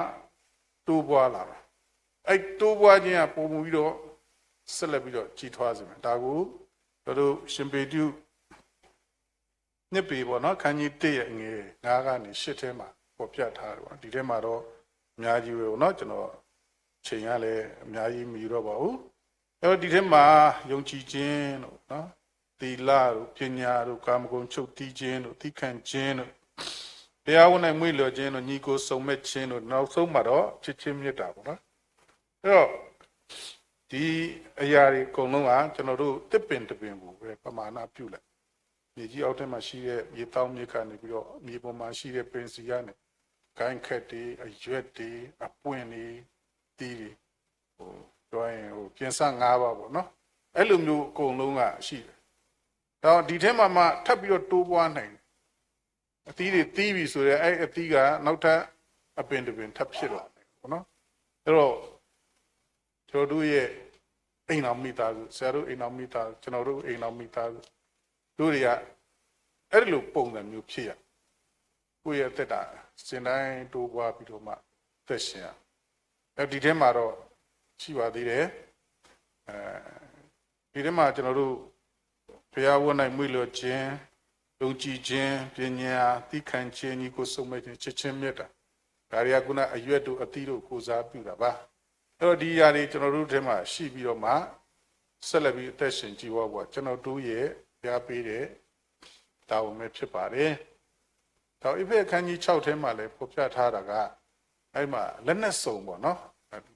G: တိုးပွားလာတာအဲ့တိုးပွားခြင်းကပုံမှုပြီးတော့ဆက်လက်ပြီးတော့ကြီးထွားစေမယ်ဒါကိုတို့ရှင်ပေတုနှစ်ပေပေါ့နော်ခန်းကြီး1ရဲ့ငယ်9ကနေ10ထဲမှာပေါ်ပြထားတယ်ပေါ့ဒီထဲမှာတော့အများကြီးပဲပေါ့နော်ကျွန်တော်ချိန်ရလဲအများကြီးမီတော့ပါဘူးအဲ့တော့ဒီထဲမှာယုံကြည်ခြင်းတို့နော်သီလတို့ပညာတို့ကာမဂုဏ်ချုပ်တီးခြင်းတို့သီးခံခြင်းတို့တရားဝင်နိုင်မွေးလျော်ခြင်းတို့ညီကိုစုံမဲ့ခြင်းတို့နောက်ဆုံးမှာတော့ချစ်ချင်းမေတ္တာပေါ့နော်အဲ့တော့ဒီအရာတွေအကုန်လုံးကကျွန်တော်တို့တစ်ပင်တစ်ပင်ကိုပဲပမာဏပြုလိုက်မြေကြီးအောက်ထဲမှာရှိတဲ့မြေတောင်မြေကနေပြီးတော့မြေပေါ်မှာရှိတဲ့ပင်စီရနဲ့ခိုင်းခက်တွေအရွက်တွေအပွင့်တွေတီးတွေတော့ရင်ပြင်ဆ၅ပါးပေါ့နော်အဲ့လိုမျိုးအကုန်လုံးကရှိတယ်။ဒါဒီထဲမှာမှထပ်ပြီးတော့တိုးပွားနိုင်တယ်။အသီးတွေတီးပြီဆိုရင်အဲ့အသီးကနောက်ထပ်အပင်တစ်ပင်ထပ်ဖြစ်လာတယ်ပေါ့နော်။အဲ့တော့ကျွန်တော်တို့ရဲ့အိမ်တော်မိသားစုဆရာတို့အိမ်တော်မိသားစုကျွန်တော်တို့အိမ်တော်မိသားစုတို့တွေကအဲ့ဒီလိုပုံစံမျိုးဖြစ်ရ။ကိုယ့်ရဲ့အသက်တာစင်တိုင်းတိုးပွားပြီးတော့မှသက်ရှင်ရ။အဲ့ဒီထဲမှာတော့ရှိပါသေးတယ်ဒီထဲမှာကျွန်တော်တို့ဘုရားဝတ်၌မွေ့လျော်ခြင်းဒ ယုံကြည်ခြင်းပညာသိခံခြင်းဤကိုစုံမဲ့ခြင်းချစ်ချင်းမြတ်တာဒါတွေကခုနအရွက်တို့အသီးတို့ကိုစားပြုတာပါအဲ့တော့ဒီຢာတွေကျွန်တော်တို့ထဲမှာရှိပြီးတော့မှဆက်လက်ပြီးအသက်ရှင်ကြည်ဝဖို့ကျွန်တော်တို့ရဲ့ပြပေးတဲ့တာဝန်ပဲဖြစ်ပါတယ်။တော့ဣဖေအခန်းကြီး6ထဲမှာလည်းဖော်ပြထားတာကအဲ့မှာလက်နက်စုံပေါ့နော်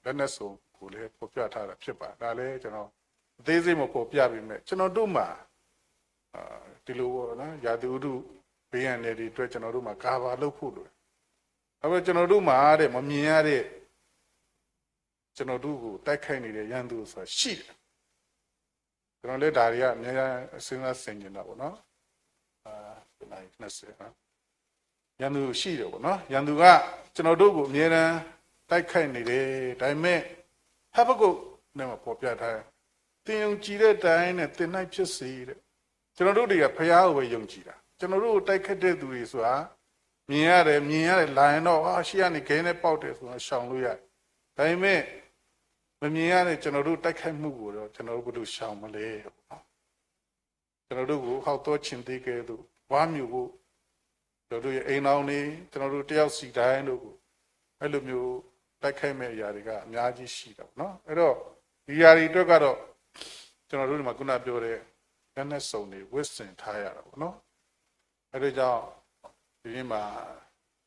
G: လက်နက်စုံကိုလည်းဖော်ပြထားတာဖြစ်ပါဒါလည်းကျွန်တော်အသေးစိတ်မဖော်ပြပြမယ်ကျွန်တော်တို့မှာဒီလိုပေါ့နော်ရာသီဥတုဘေးရန်တွေအတွက်ကျွန်တော်တို့မှာကာဗာလုပ်ဖို့လိုတယ်။အဲ့တော့ကျွန်တော်တို့မှာတဲ့မမြင်ရတဲ့ကျွန်တော်တို့ကိုတိုက်ခိုက်နေတဲ့ရန်သူဆိုတာရှိတယ်။ကျွန်တော်လည်းဒါတွေကအများကြီးစဉ်းစားဆင်ခြင်တာပေါ့နော်။နိုင်20နော်။ရန်သူရှိတယ်ပေါ့နော်။ရန်သူကကျွန်တော်တို့ကိုအများအားတိုက်ခိုက်နေတယ်။ဒါပေမဲ့ဟဘကုတ်နဲ့မှာပေါ်ပြထားတယ်။သင်ယုံကြည်တဲ့တိုင်းနဲ့သင်၌ဖြစ်စေတဲ့ကျွန်တော်တို့တွေကဖျားကိုပဲယုံကြည်တာကျွန်တော်တို့ကိုတိုက်ခတ်တဲ့သူတွေဆိုတာမြင်ရတယ်လာရင်တော့ရှေ့ကနေခင်းနဲ့ပေါက်တယ်ဆိုတော့ရှောင်လို့ရတယ်ဒါပေမဲ့မမြင်ရတဲ့ကျွန်တော်တို့တိုက်ခိုက်မှုကိုတော့ကျွန်တော်တို့ဘယ်လိုရှောင်မလဲပေါ့ကျွန်တော်တို့ကိုဟောက်တော့ချင်းသေးကဲတို့ဝါမျိုးကိုကျွန်တော်တို့ရဲ့အိမ်တော်နေကျွန်တော်တို့တယောက်စီတိုင်းတို့ကိုအဲ့လိုမျိုးတိုက်ခိုက်မဲ့အရာတွေကအများကြီးရှိတာပေါ့နော်အဲ့တော့ဒီຢာတွေအတွက်ကတော့ကျွန်တော်တို့ဒီမှာခုနပြောတဲ့လက်နက်စုံတွေဝစ်စင်ထားရတာပေါ့နော်အဲ့ဒါကြောင့်ဒီနေ့မှာ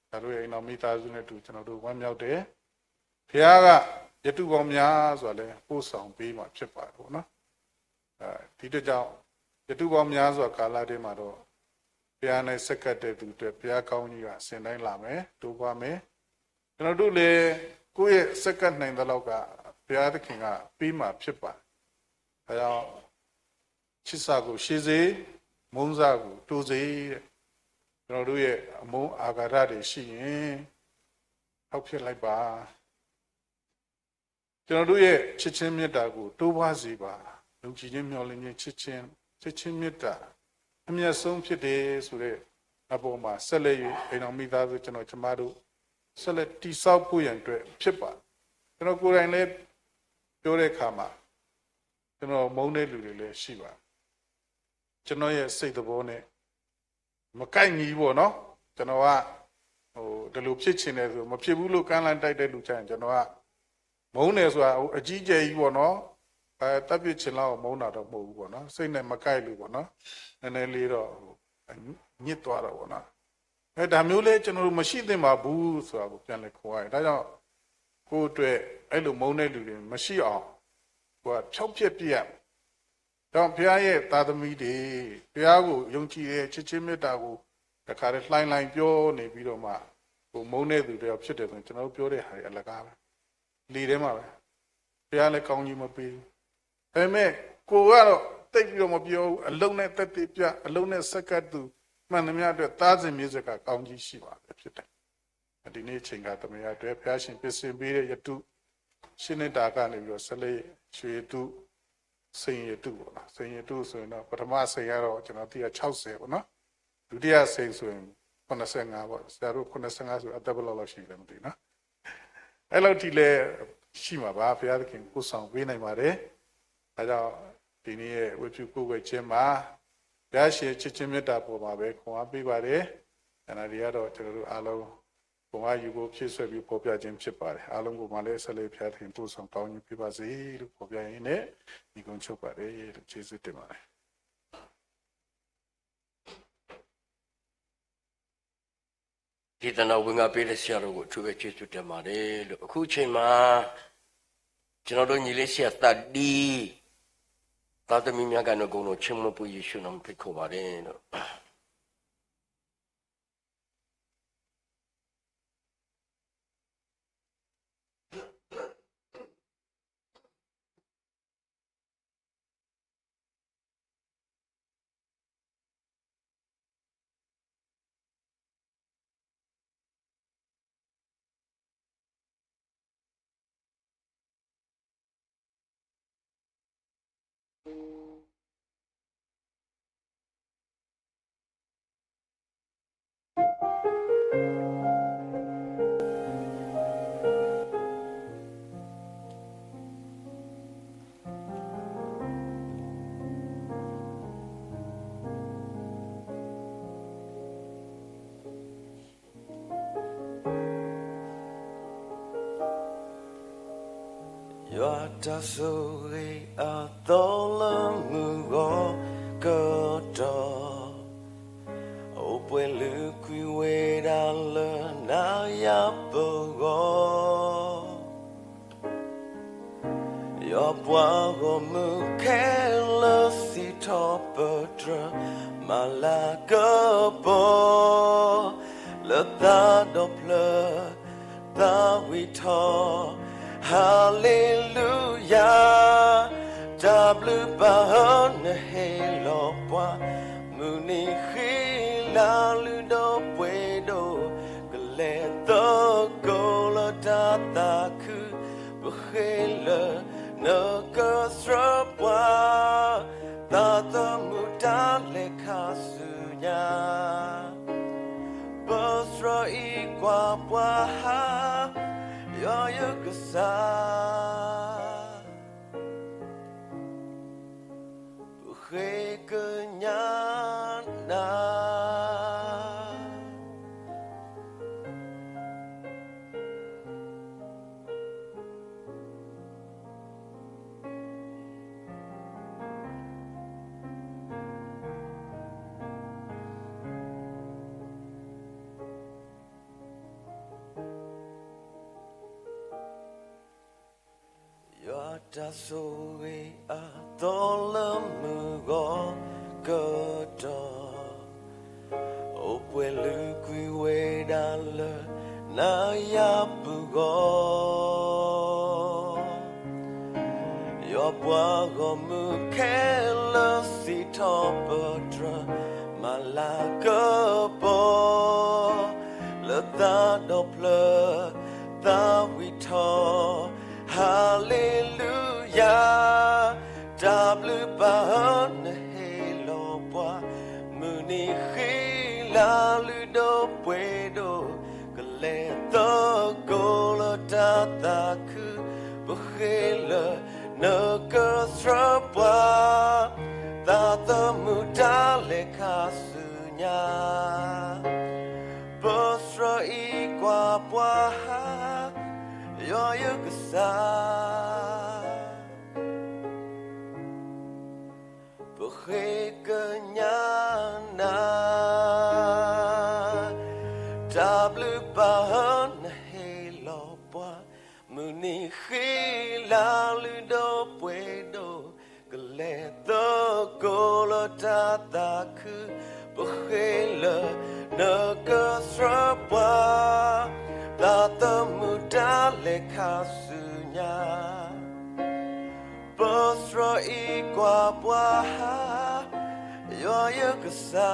G: ဒါတို့ရဲ့အိမ်တော်မိသားစုနဲ့တူကျွန်တော်တို့ဝမ်းမြောက်တယ်ဘုရားကယတုပေါင်းများဆိုတာလဲပို့ဆောင်ပေးမှဖြစ်ပါတယ်ပေါ့နော်ဒီတကြောင့်ယတုပေါင်းများဆိုတာကာလတည်းမှာတော့ဘုရားနဲ့ဆက်ကပ်တဲ့သူတွေဘုရားကောင်းကြီးကဆင်တိုင်းလာမယ်တိုးပွားမယ်ကျွန်တော်တို့လည်းကိုယ့်ရဲ့ဆက်ကပ်နိုင်တဲ့လောက်ကဘုရားသခင်ကပေးမှဖြစ်ပါတယ်ဒါကြောင့်ချစ်စာကိုရှေးစေမုန်းစာကိုတိုးစေတဲ့ကျွန်တော်တို့ရဲ့အမုန်းအာဃာတတွေရှိရင်ဟောက်ဖြစ်လိုက်ပါကျွန်တော်တို့ရဲ့ချစ်ချင်းမေတ္တာကိုတိုးပွားစေပါလူကြည်ချင်းမျှော်လင့်ခြင်းချစ်ချင်းမေတ္တာအမြတ်ဆုံးဖြစ်တယ်ဆိုတဲ့အပေါ်မှာဆက်လက်၍အိမ်တော်မိသားစုကျွန်တော်ကျမတို့ဆက်လက်တိဆောက်ဖို့ရန်အတွက်ဖြစ်ပါကျွန်တော်ကိုယ်တိုင်လည်းပြောတဲ့အခါမှာကျွန်တော်မုန်းတဲ့လူတွေလည်းရှိပါကျွန်တော်ရဲ့စိတ်သဘောနဲ့မကိုက်ညီပေါ့နော်ကျွန်တော်ကဒီလိုဖြစ်ချင်တယ်ဆိုမဖြစ်ဘူးလို့ကမ်းလှမ်းတိုက်တဲ့လူချင်ကျွန်တော်ကမုန်းတယ်ဆိုတာအကြီးကျယ်ကြီးပေါ့နော်တပ်ပစ်ချင်လောက်မုန်းတာတော့မဟုတ်ဘူးပေါ့နော်စိတ်နဲ့မကိုက်လို့ပေါ့နော်နည်းနည်းလေးတော့ညစ်သွားတာပေါ့နော်ဒါမျိုးလဲကျွန်တော်တို့မရှိသင့်ပါဘူးဆိုတာကိုပြန်လဲခေါ်ရတယ်ဒါကြောင့်ကိုယ့်အတွက်အဲ့လိုမုန်းတဲ့လူတွေမရှိအောင်ကိုကဖြောက်ပြက်ပြက်တော့ဘုရားရဲ့သာသမီတွေဘုရားကိုယုံကြည်တဲ့ချစ်ချင်းမေတ္တာကိုတခါတည်းလှိုင်းပြောနေပြီးတော့မှကိုမုန်းတဲ့သူတွေဖြစ်တယ်ဆိုရင်ကျွန်တော်တို့ပြောတဲ့ဟာတွေအလကားပဲလေထဲမှာပဲဘုရားလည်းကောင်းကြီးမပေးဘူးဒါပေမဲ့ကိုကတော့တိတ်ပြီးတော့မပြောဘူးအလုံးနဲ့တက်တက်ပြအလုံးနဲ့စက္ကတ်သူမှန်သမျှအတွက်သားစဉ်မြေစကကောင်းကြီးရှိပါတယ်ဖြစ်တယ်ဒီနေ့ချိန်ကတမယာအတွက်ဘုရားရှင်ပြင်ဆင်ပေးတဲ့ယတုရှင်းနေတာကနေပြီးတော့ဆက်လက်ရွှေတုစိန်ရတုပေါ့နော်စိန်ရတုဆိုရင်တော့ပထမစိန်ကတော့ကျွန်တော်သိရ60ပေါ့နော်ဒုတိယစိန်ဆိုရင်85ပေါ့ဆရာတို့85ဆိုအသက်ဘယ်လောက်ရှိလဲမသိနော်အဲ့လောက်ထိလဲရှိမှာပါဘုရားသခင်ကိုဆောင်ပေးနိုင်ပါတယ်ဒါကြောင့်ဒီနေ့ရဲ့ဝိပုကိုယ်ွယ်ခြင်းမှာဘုရားရှင်ချစ်ချင်းမေတ္တာပေါ်မှာပဲခွန်အားပေးပါတယ်အဲ့ဒါတွေကတော့ကျွန်တော်တို့အားလုံးခွန်အားယူဖို့ဖြစ်ဆွဲပြီးပေါ်ပြခြင်းဖြစ်ပါတယ်အားလုံးကိုမှလည်းဆက်လက်ဘုရားသခင်ကိုဆောင်တောင်းယူပြပါစေလို့ပေါ်ပြရင်းနဲ့ဒီကုန်းချုပ်ပါတယ်လို့ကျေးဇူးတင်ပါတယ်
A: ဒီတနာဝင်ကပေးတဲ့ဆရာတော်ကိုအထူးပဲကျေးဇူးတင်ပါတယ်လို့အခုချိန်မှာကျွန်တော်တို့ညီလေးဆရာတတ်ဒီသာသမီများကတော့ဂုဏ်တော်ချီးမွမ်းဖို့ယေရှုနာမဖိတ်ခေါ်ပါတယ်လို့
H: ta soi a tola mugo godo o pue lu kui we da le na ya bogo yo bua go mu ke le si top tra malaga bo le da doppler da we talk hallelujah double bahon halo bua muni khila lu do puedo gale to gola da ta ku bukhela no go srapwa ta ta muta le khasunya basra igwa bwa yo yukasa bukhe kenyana ta soi a tola mugo godo o pue lu kui we da le na ya bugo yo bua go mu ke le si top tra malaga bo le da doppler da we talk hallelujah double bahon halo bua muni khila lu do puedo gale to gola da ta ku bukhela no go srapwa da ta muta le khasunya bosra igwa bua yo yukasa bukhe kenyana double bahon halo bua muni khila lu do puedo gale to gola ta ta ku bukhela no go srapwa ta muta le khasunya basra igwa bwa yo yukasa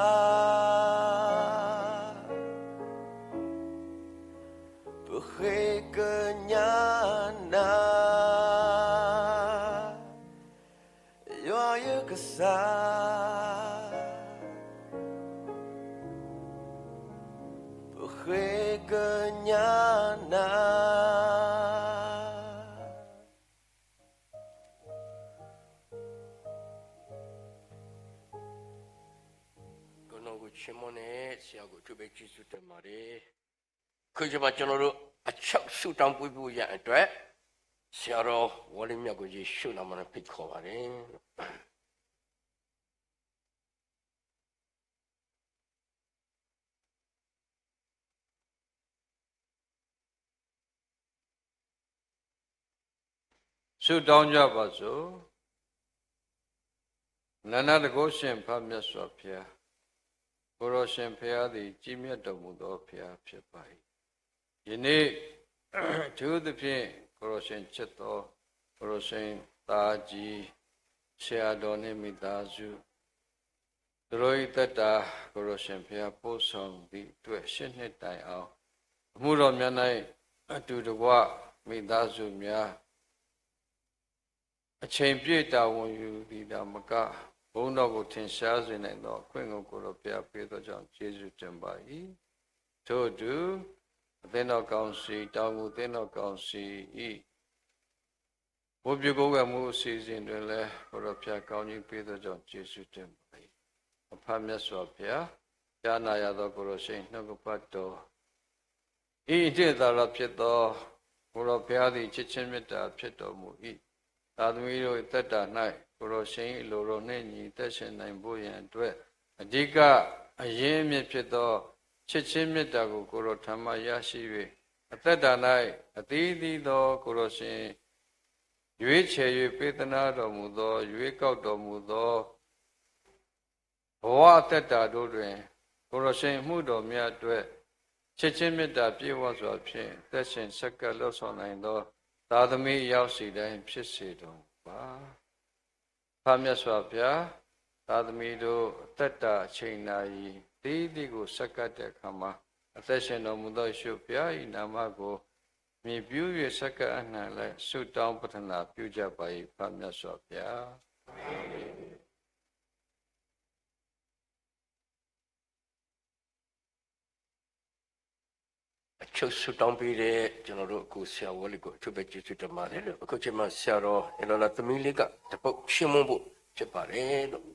H: bukhe kenyana yo yukasa bukhe kenyana
A: chimone siago tube jisu temare kujaba chonoro achak su tang pui pu ya atwe siaro wali mya ko ji shu na mana phit kho bare
I: Su down job also Nana the Goshen Pamya Swapia Goroshen Pia the Jimmy Domudo Pia Pipai. You need to the Pin Goroshen Cheto Goroshen Taji Sheadone Midazu Roy Tata Goroshen Pia Posong the Tuition Hit Die out Muro Mianai to the Wa Midazu Mia a chain Pieta won you the Damaka. Bono go ten shares in it, no, Queen of Goropia, Peter John, Jesus Jambai. To do, then I'll go see, down then I'll go see. Would you go and move season the left for a Pia County, Peter John, Jesus Jambai. A Pamia Janaya the Goroshin, no go pato. He did the Rapieto, Goropia, the Chichen Meta, Pieto Mui. သာသမီတို့သက်တာ၌ကိုရောရှင်၏လိုတော်နှင့်ညီသက်ရှင်နိုင်ဖို့ရန်အတွက်အဓိကအရင်းအမြစ်ဖြစ်သောချစ်ချင်းမေတ္တာကိုကိုရောထံမှရရှိ၍အသက်တာ၌အသီးသီးသောကိုရောရှင်ရွေးချယ်၍ပေးသနာတော်မူသောရွေးကောက်တော်မူသောဘဝအသက်တာတို့တွင်ကိုရောရှင်မှုတော်မြတ်အတွက်ချစ်ချင်းမေတ္တာပြည့်ဝစွာဖြင့်သက်ရှင်ဆက်ကပ်လှဆောင်နိုင်သောသာသမီရောက်စီတိုင်းဖြစ်စေတော်ပါဖာမြတ်စွာဘုရားသာသမီတို့အသက်တာအချိန်နာရီသီးသီးကိုဆက်ကပ်တဲ့အခါမှာအသက်ရှင်တော်မူသောရှုဘုရား၏နာမကိုမြည်ပြု၍ဆက်ကပ်အနှံလိုက်ဆုတောင်းပတနာပြုကြပါ၏ဖာမြတ်စွာဘုရားအာမင်
A: အချုပ်ဆုတောင်းပေးတဲ့ကျွန်တော်တို့အခုဆရာဝလေးကိုအချုပ်ပဲကျေးဇူးတင်ပါတယ်လို့အခုချိန်မှာဆရာတော်အလောလာသမီးလေးကတပုတ်ရှင်းမဖို့ဖြစ်ပါတယ်လို့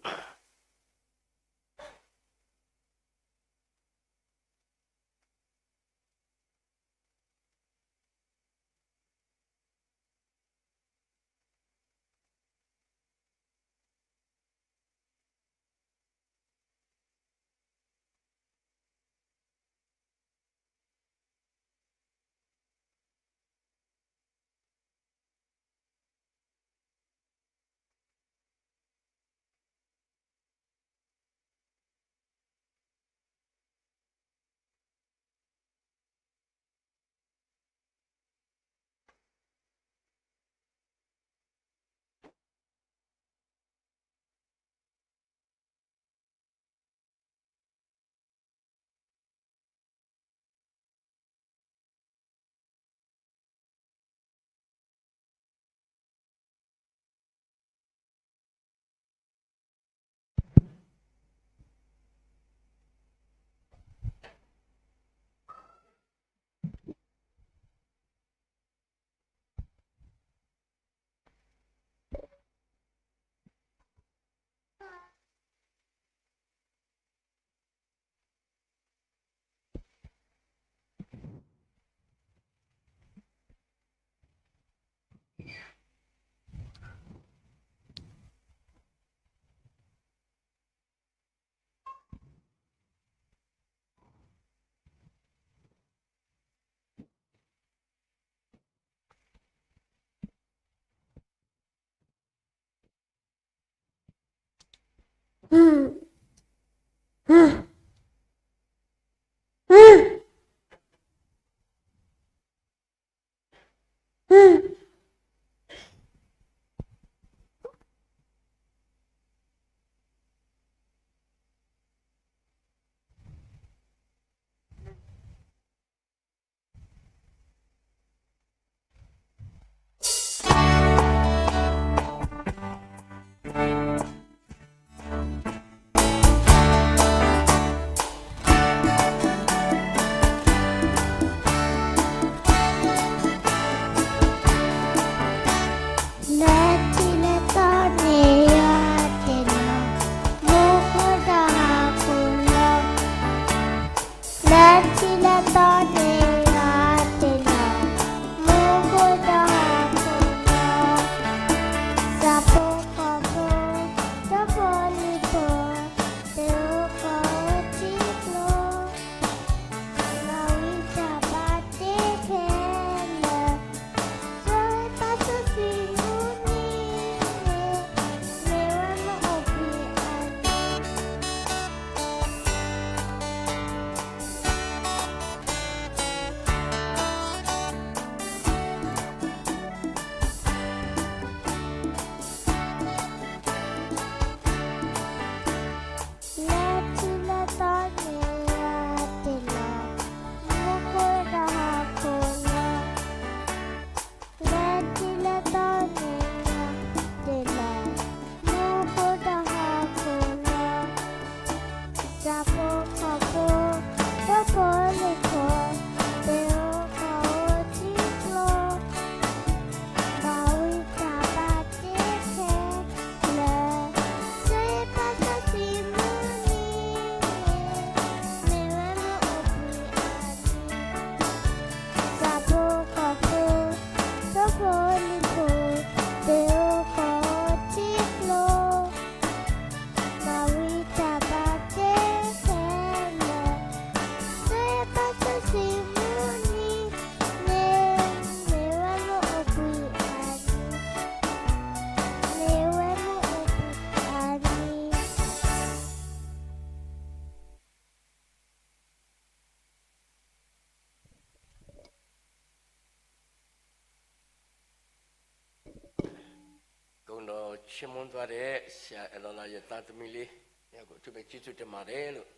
A: ရှင်မွန်းသွားတဲ့ဆရာအလောလာရဲ့တာသမီလေးညကိုသူပဲကျေးဇူးတင်ပါတယ်လို့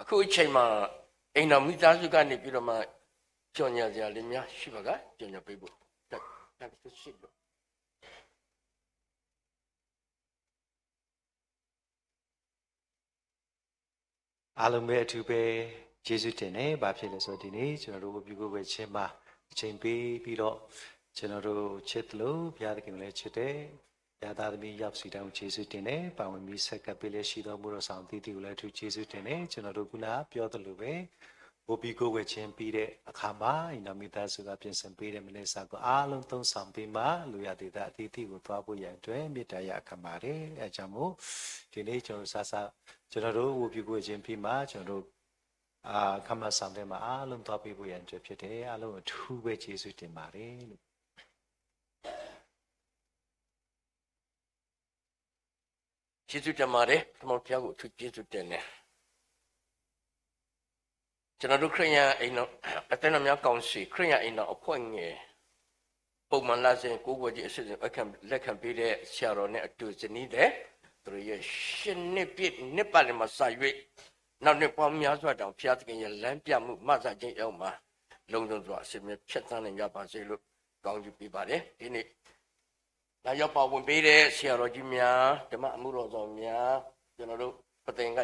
A: အခုအချိန်မှာအိမ်တော်မိသားစုကနေပြီးတော့မှကြော်ညာစရာလေးများရှိပါကကြော်ညာပေးဖို့တက်ရှိလို့
D: အားလုံးပဲအထူးပဲကျေးဇူးတင်တယ်ဘာဖြစ်လဲဆိုတော့ဒီနေ့ကျွန်တော်တို့ပြုကိုယ်ပဲချင်းမှာအချိန်ပေးပြီးတော့ကျွန်တော်တို့ချစ်လို့ဘုရားသခင်လည်းချစ်တယ်ဘုရားသားသမီးရောက်စီတောင်းကျေးဇူးတင်တယ်ပါဝင်ပြီးဆက်ကပ်ပေးလည်းရှိတော်မူတော်ဆောင်တည်တည်ကိုလည်းအထူးကျေးဇူးတင်တယ်ကျွန်တော်တို့ခုနပြောသလိုပဲဘိုးပြီးကိုယ်ဝဲချင်းပြီးတဲ့အခါမှာအင်နာမီသားစုကပြင်ဆင်ပေးတဲ့မနေ့စာကိုအားလုံးသုံးဆောင်ပေးမှလူရသေးတဲ့အသီးသီးကိုသွားဖို့ရန်အတွက်မေတ္တာရခံပါတယ်အဲကြောင့်မို့ဒီနေ့ကျွန်တော်ကျွန်တော်တို့ဝိုးပြီးကိုယ်ချင်းပြီးမှကျွန်တော်တို့ခမဆောင်တဲ့မှာအားလုံးသွားပေးဖို့ရန်အတွက်ဖြစ်တယ်အားလုံးအထူးပဲကျေးဇူးတင်ပါတယ်လို့
A: ကျေးဇူးတင်ပါတယ်ခမောင်ဖျားကိုအထူးကျေးဇူးတင်တယ်ကျွန်တော်တို့ခရိယန်အိမ်တော်အသင်းတော်များကောင်စီခရိယန်အိမ်တော်အဖွဲ့ငယ်ပုံမှန်လာစဉ်ကိုယ်ကိုယ်ကြီးအစစ်အခံလက်ခံပေးတဲ့ဆရာတော်နဲ့အတူဇနီးတဲ့သူတို့ရဲ့ရှင်နှစ်ပြည့်နှစ်ပတ်လည်မှာစာ၍နောက်နှစ်ပေါင်းများစွာတောင်ဖျားသခင်ရဲ့လမ်းပြမှုမှတ်စာခြင်းရောက်မှာလုံလုံစွာအစစ်မြဖြတ်သန်းနိုင်ကြပါစေလို့ကောင်းချီးပေးပါတယ်ဒီနေ့လာရောက်ပါဝင်ပေးတဲ့ဆရာတော်ကြီးများဓမ္မအမှုတော်ဆောင်များကျွန်တော်တို့ပသင်္က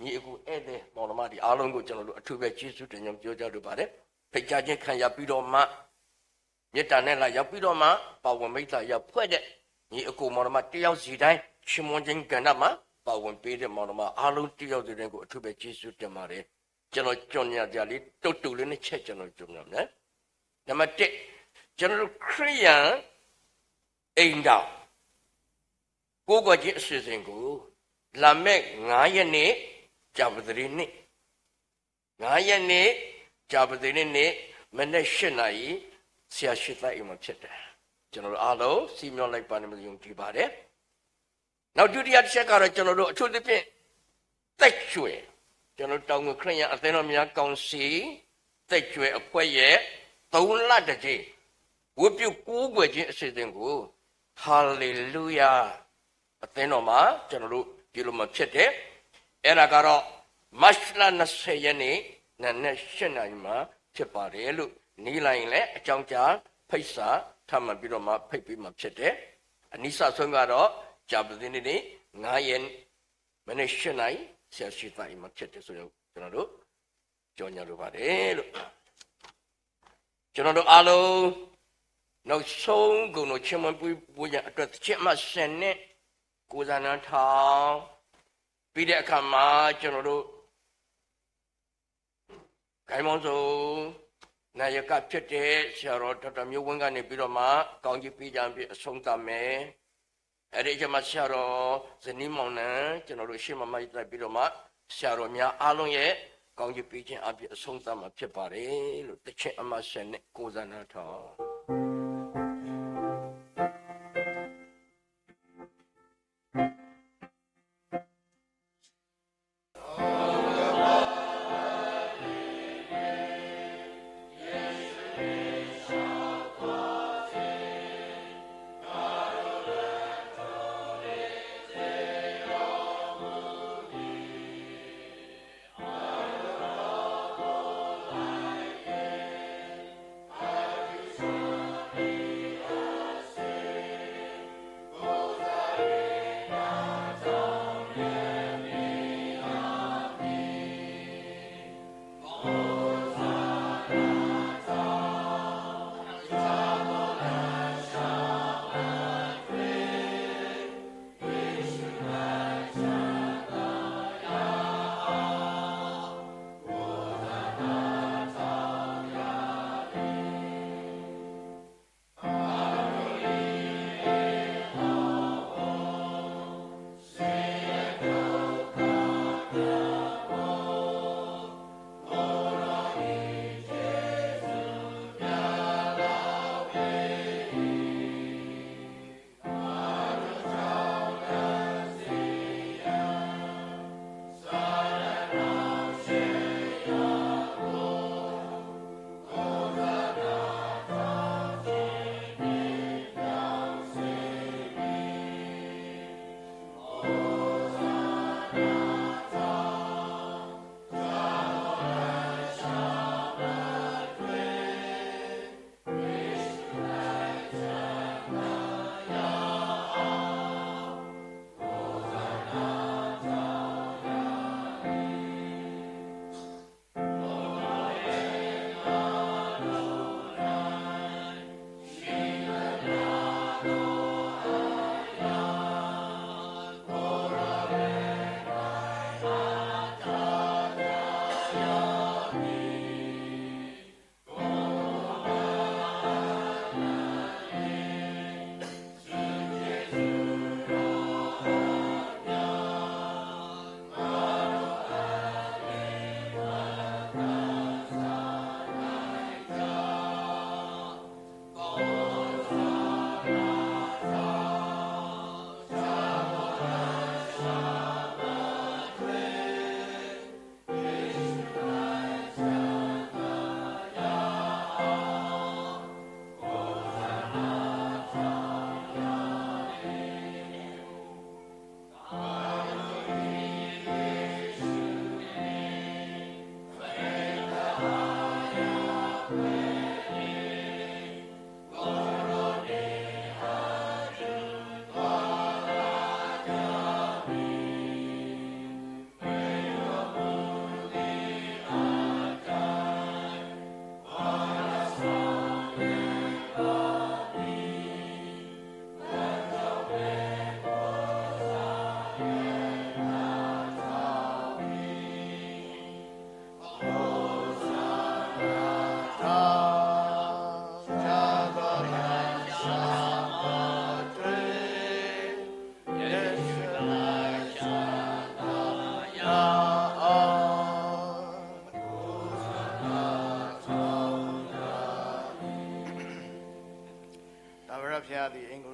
A: ညီအကိုဧည့်သည်မောင်နှမတွေအားလုံးကိုကျွန်တော်တို့အထူးပဲကျေးဇူးတင်ကြောင်းပြောကြလိုပါတယ်ဖိတ်ကြားခြင်းခံရပြီးတော့မှမေတ္တာနဲ့လာရောက်ပြီးတော့မှပါဝင်မိတ်တာရောက်ဖွဲ့တဲ့ညီအကိုမောင်နှမတယောက်စီတိုင်းရှင်မွန်ခြင်းကဏ္ဍမှာပါဝင်ပေးတဲ့မောင်နှမအားလုံးတယောက်စီတိုင်းကိုအထူးပဲကျေးဇူးတင်ပါတယ်ကျွန်တော်ကြော်ညာကြလေးတုတ်တူလေးနဲ့ချက်ကျွန်တော်ကြုံရမယ်နံပါတ်1ကျွန်တော်တို့ခရိယန်အိမ်တော်ကိုယ်ကကြီးအစီအစဉ်ကိုလာမဲ့9ရက်နေ့ကြာပတိနေ့9ရက်နေ့ကြာပတိနေ့မနေ့8နာရီဆရာရှိတဲ့အိမ်မှာဖြစ်တယ်ကျွန်တော်တို့အားလုံးစီမျောလိုက်ပါနေမယုံကြည်ပါတယ်နောက်ဒုတိယတစ်ချက်ကတော့ကျွန်တော်တို့အထူးသဖြင့်တက်ကျွယ်ကျွန်တော်တောင်ငခရိယန်အသင်းတော်များကောင်စီတက်ကျွယ်အဖွဲ့ရဲ့3လတကြိမ်ဝတ်ပြုကိုးကွယ်ခြင်းအစီအစဉ်ကိုဟာလေလုယာအသင်းတော်မှာကျွန်တော်တို့ပြုလို့မှဖြစ်တယ်အဲ့ဒါကတော့မတ်လ20ရက်နေ့နံနက်8နာရီမှာဖြစ်ပါတယ်လို့နေလိုက်လဲအကြောင်းကြားဖိတ်စာထပ်မံပြီးတော့မှဖိတ်ပြီးမှဖြစ်တယ်အနိစ္စဆုံးကတော့ဂျာပတိနေ့9ရက်မနေ့8နာရီဆရာရှိတိုင်းမှာဖြစ်တယ်ဆိုတော့ကျွန်တော်တို့ကြော်ညာလိုပါတယ်လို့ကျွန်တော်တို့အားလုံးနောက်ဆုံးကုန်တို့ချင်းမပွေးပွေးရအတွက်ချင်းမဆန်နဲ့ကိုဇာနထောင်ပြီးတဲ့အခါမှာကျွန်တော်တို့ဂိုင်းမောင်းစုံနာယကဖြစ်တဲ့ဆရာတော်ဒေါက်တာမျိုးဝင်းကနေပြီးတော့မှကောင်းကြီးပေးကြပြီးအဆုံးသတ်မယ်အဲ့ဒီကျမှဆရာတော်ဇနီးမောင်နှံကျွန်တော်တို့ရှေ့မှာမိုက်တက်ပြီးတော့မှဆရာတော်များအားလုံးရဲ့ကောင်းကြီးပေးခြင်းအပြင်အဆုံးသတ်မှာဖြစ်ပါတယ်လို့တစ်ချက်အမှတ်ဆက်နဲ့ကိုဇာနထောင်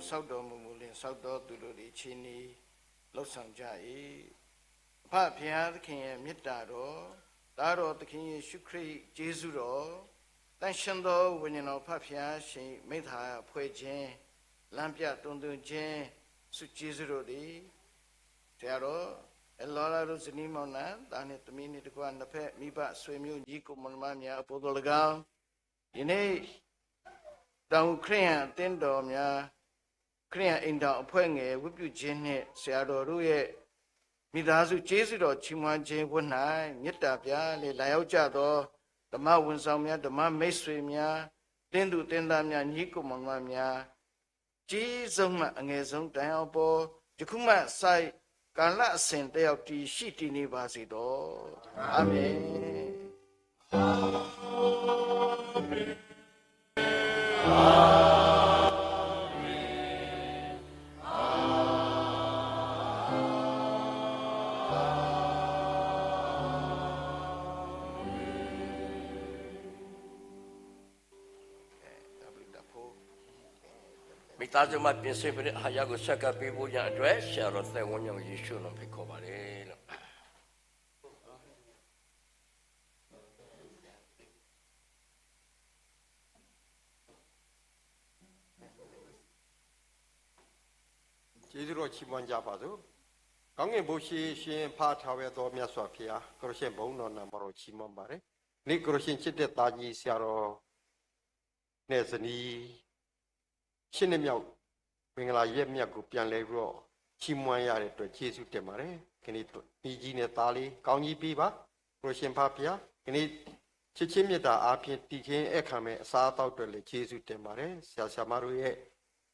J: စောက်တော်မူမူလင်စောက်တော်သူတို့ဒီချင်းဤလောက်ဆောင်ကြ၏အဖဖျားသခင်ရဲ့မေတ္တာတော်သားတော်သခင်ယေရှုခရစ်ယေရှုတော်တန်ရှင်သောဝိညာဉ်တော်ဖဖျားရှင်မိဿဟာဖွဲ့ခြင်းလမ်းပြတွင်တွင်ခြင်းစုကျေးဇူးတို့သည်တရားတော်အလောလာတို့ဇနီးမောင်နှံတာနှင့်သမီးနှင့်တကွနှစ်ဖက်မိဘဆွေမျိုးညီကိုမွန်မများအပေါ်တော်၎င်းယနေ့တောင်ခရိယံအသင်းတော်များခရိယံအိမ်တော်အဖွဲ့ငယ်ဝတ်ပြုခြင်းနှင့်ဆရာတော်တို့ရဲ့မိသားစုကျေးဇူးတော်ချီးမွမ်းခြင်းဝတ်၌မေတ္တာပြလေလာရောက်ကြသောဓမ္မဝန်ဆောင်များဓမ္မမိတ်ဆွေများတင်းသူတင်းသားများညီကိုမွန်မများကြီးဆုံးမှအငယ်ဆုံးတိုင်အောင်ပေါ်ယခုမှဆိုင်ကာလအစဉ်တယောက်တည်ရှိတည်နေပါစေတော့အာမင်
A: မိသားစုမှာပြင်ဆင်ပြီးဟာရကိုဆက်ကပ်ပေးဖို့ရအတွက်ဆရာတော်သက်ဝန်းညောင်ယေရှုတော်ဖိတ်ခေါ်ပါတယ်လို့
K: ကျေးဇူးတော်ချီးမွမ်းကြပါစို့ကောင်းကင်ဘုရှင်ဖာထားဝဲတော်မြတ်စွာဘုရားကိုရရှင်ဘုန်းတော်နာမတော်ချီးမွမ်းပါတယ်နေ့ကိုရရှင်ချစ်တဲ့သားကြီးဆရာတော်နဲ့ဇနီးရှင်းနေမြောက်မင်္ဂလာရက်မြတ်ကိုပြန်လဲပြီးတော့ချီးမွမ်းရတဲ့အတွက်ကျေးဇူးတင်ပါတယ်ခဏဒီကြီးနဲ့သားလေးကောင်းကြီးပြီးပါကိုရရှင်ဖာဘုရားခဏချစ်ချင်းမြတ်တာအားဖြင့်တည်ခြင်းအခမ်းမဲ့အစားအသောက်တွေလည်းကျေးဇူးတင်ပါတယ်ဆရာဆရာမတို့ရဲ့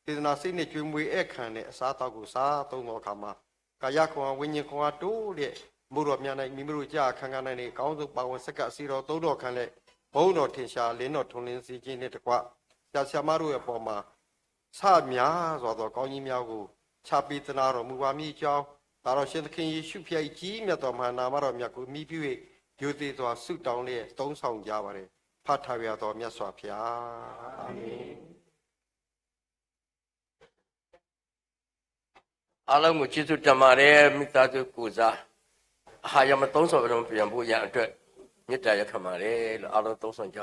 K: သေဒနာစိတ်နဲ့ကျွေးမွေးအခမ်းနဲ့အစားအသောက်ကိုစားသုံးတော်အခါမှာကာယခွန်ဝိညာဉ်ခွန်အားတိုးတဲ့မို့တော်များနိုင်မိမိတို့ကြာခံခံနိုင်တဲ့အကောင်းဆုံးပါဝင်စက္ကစီတော်သုံးတော်ခံလက်ဘုန်းတော်ထင်ရှားလင်းတော်ထွန်းလင်းစေခြင်းနဲ့တကွဆရာဆရာမတို့ရဲ့ပေါ်မှာဆများစွာသောကောင်းကြီးများကိုချပေးသနာတော်မူပါမည်ကြောင်းဒါတော်ရှင်သခင်ယေရှုဖျားကြီးမြတ်တော်မှာနာမတော်မြတ်ကိုမိပြု၍ယူသေးစွာဆုတောင်းလျက်သုံးဆောင်ကြပါれဖတ်ထားရတော်မြတ်စွာဘုရားအာမင်
A: အားလုံးကိုကျေးဇူးတင်ပါတယ်မိသားစုကိုစားအာဟာရမသုံးဆောင်ပြန်ဖို့ရအတွက်မေတ္တာရက်ခံပါတယ်လို့အားလုံးသုံးဆောင်ကြ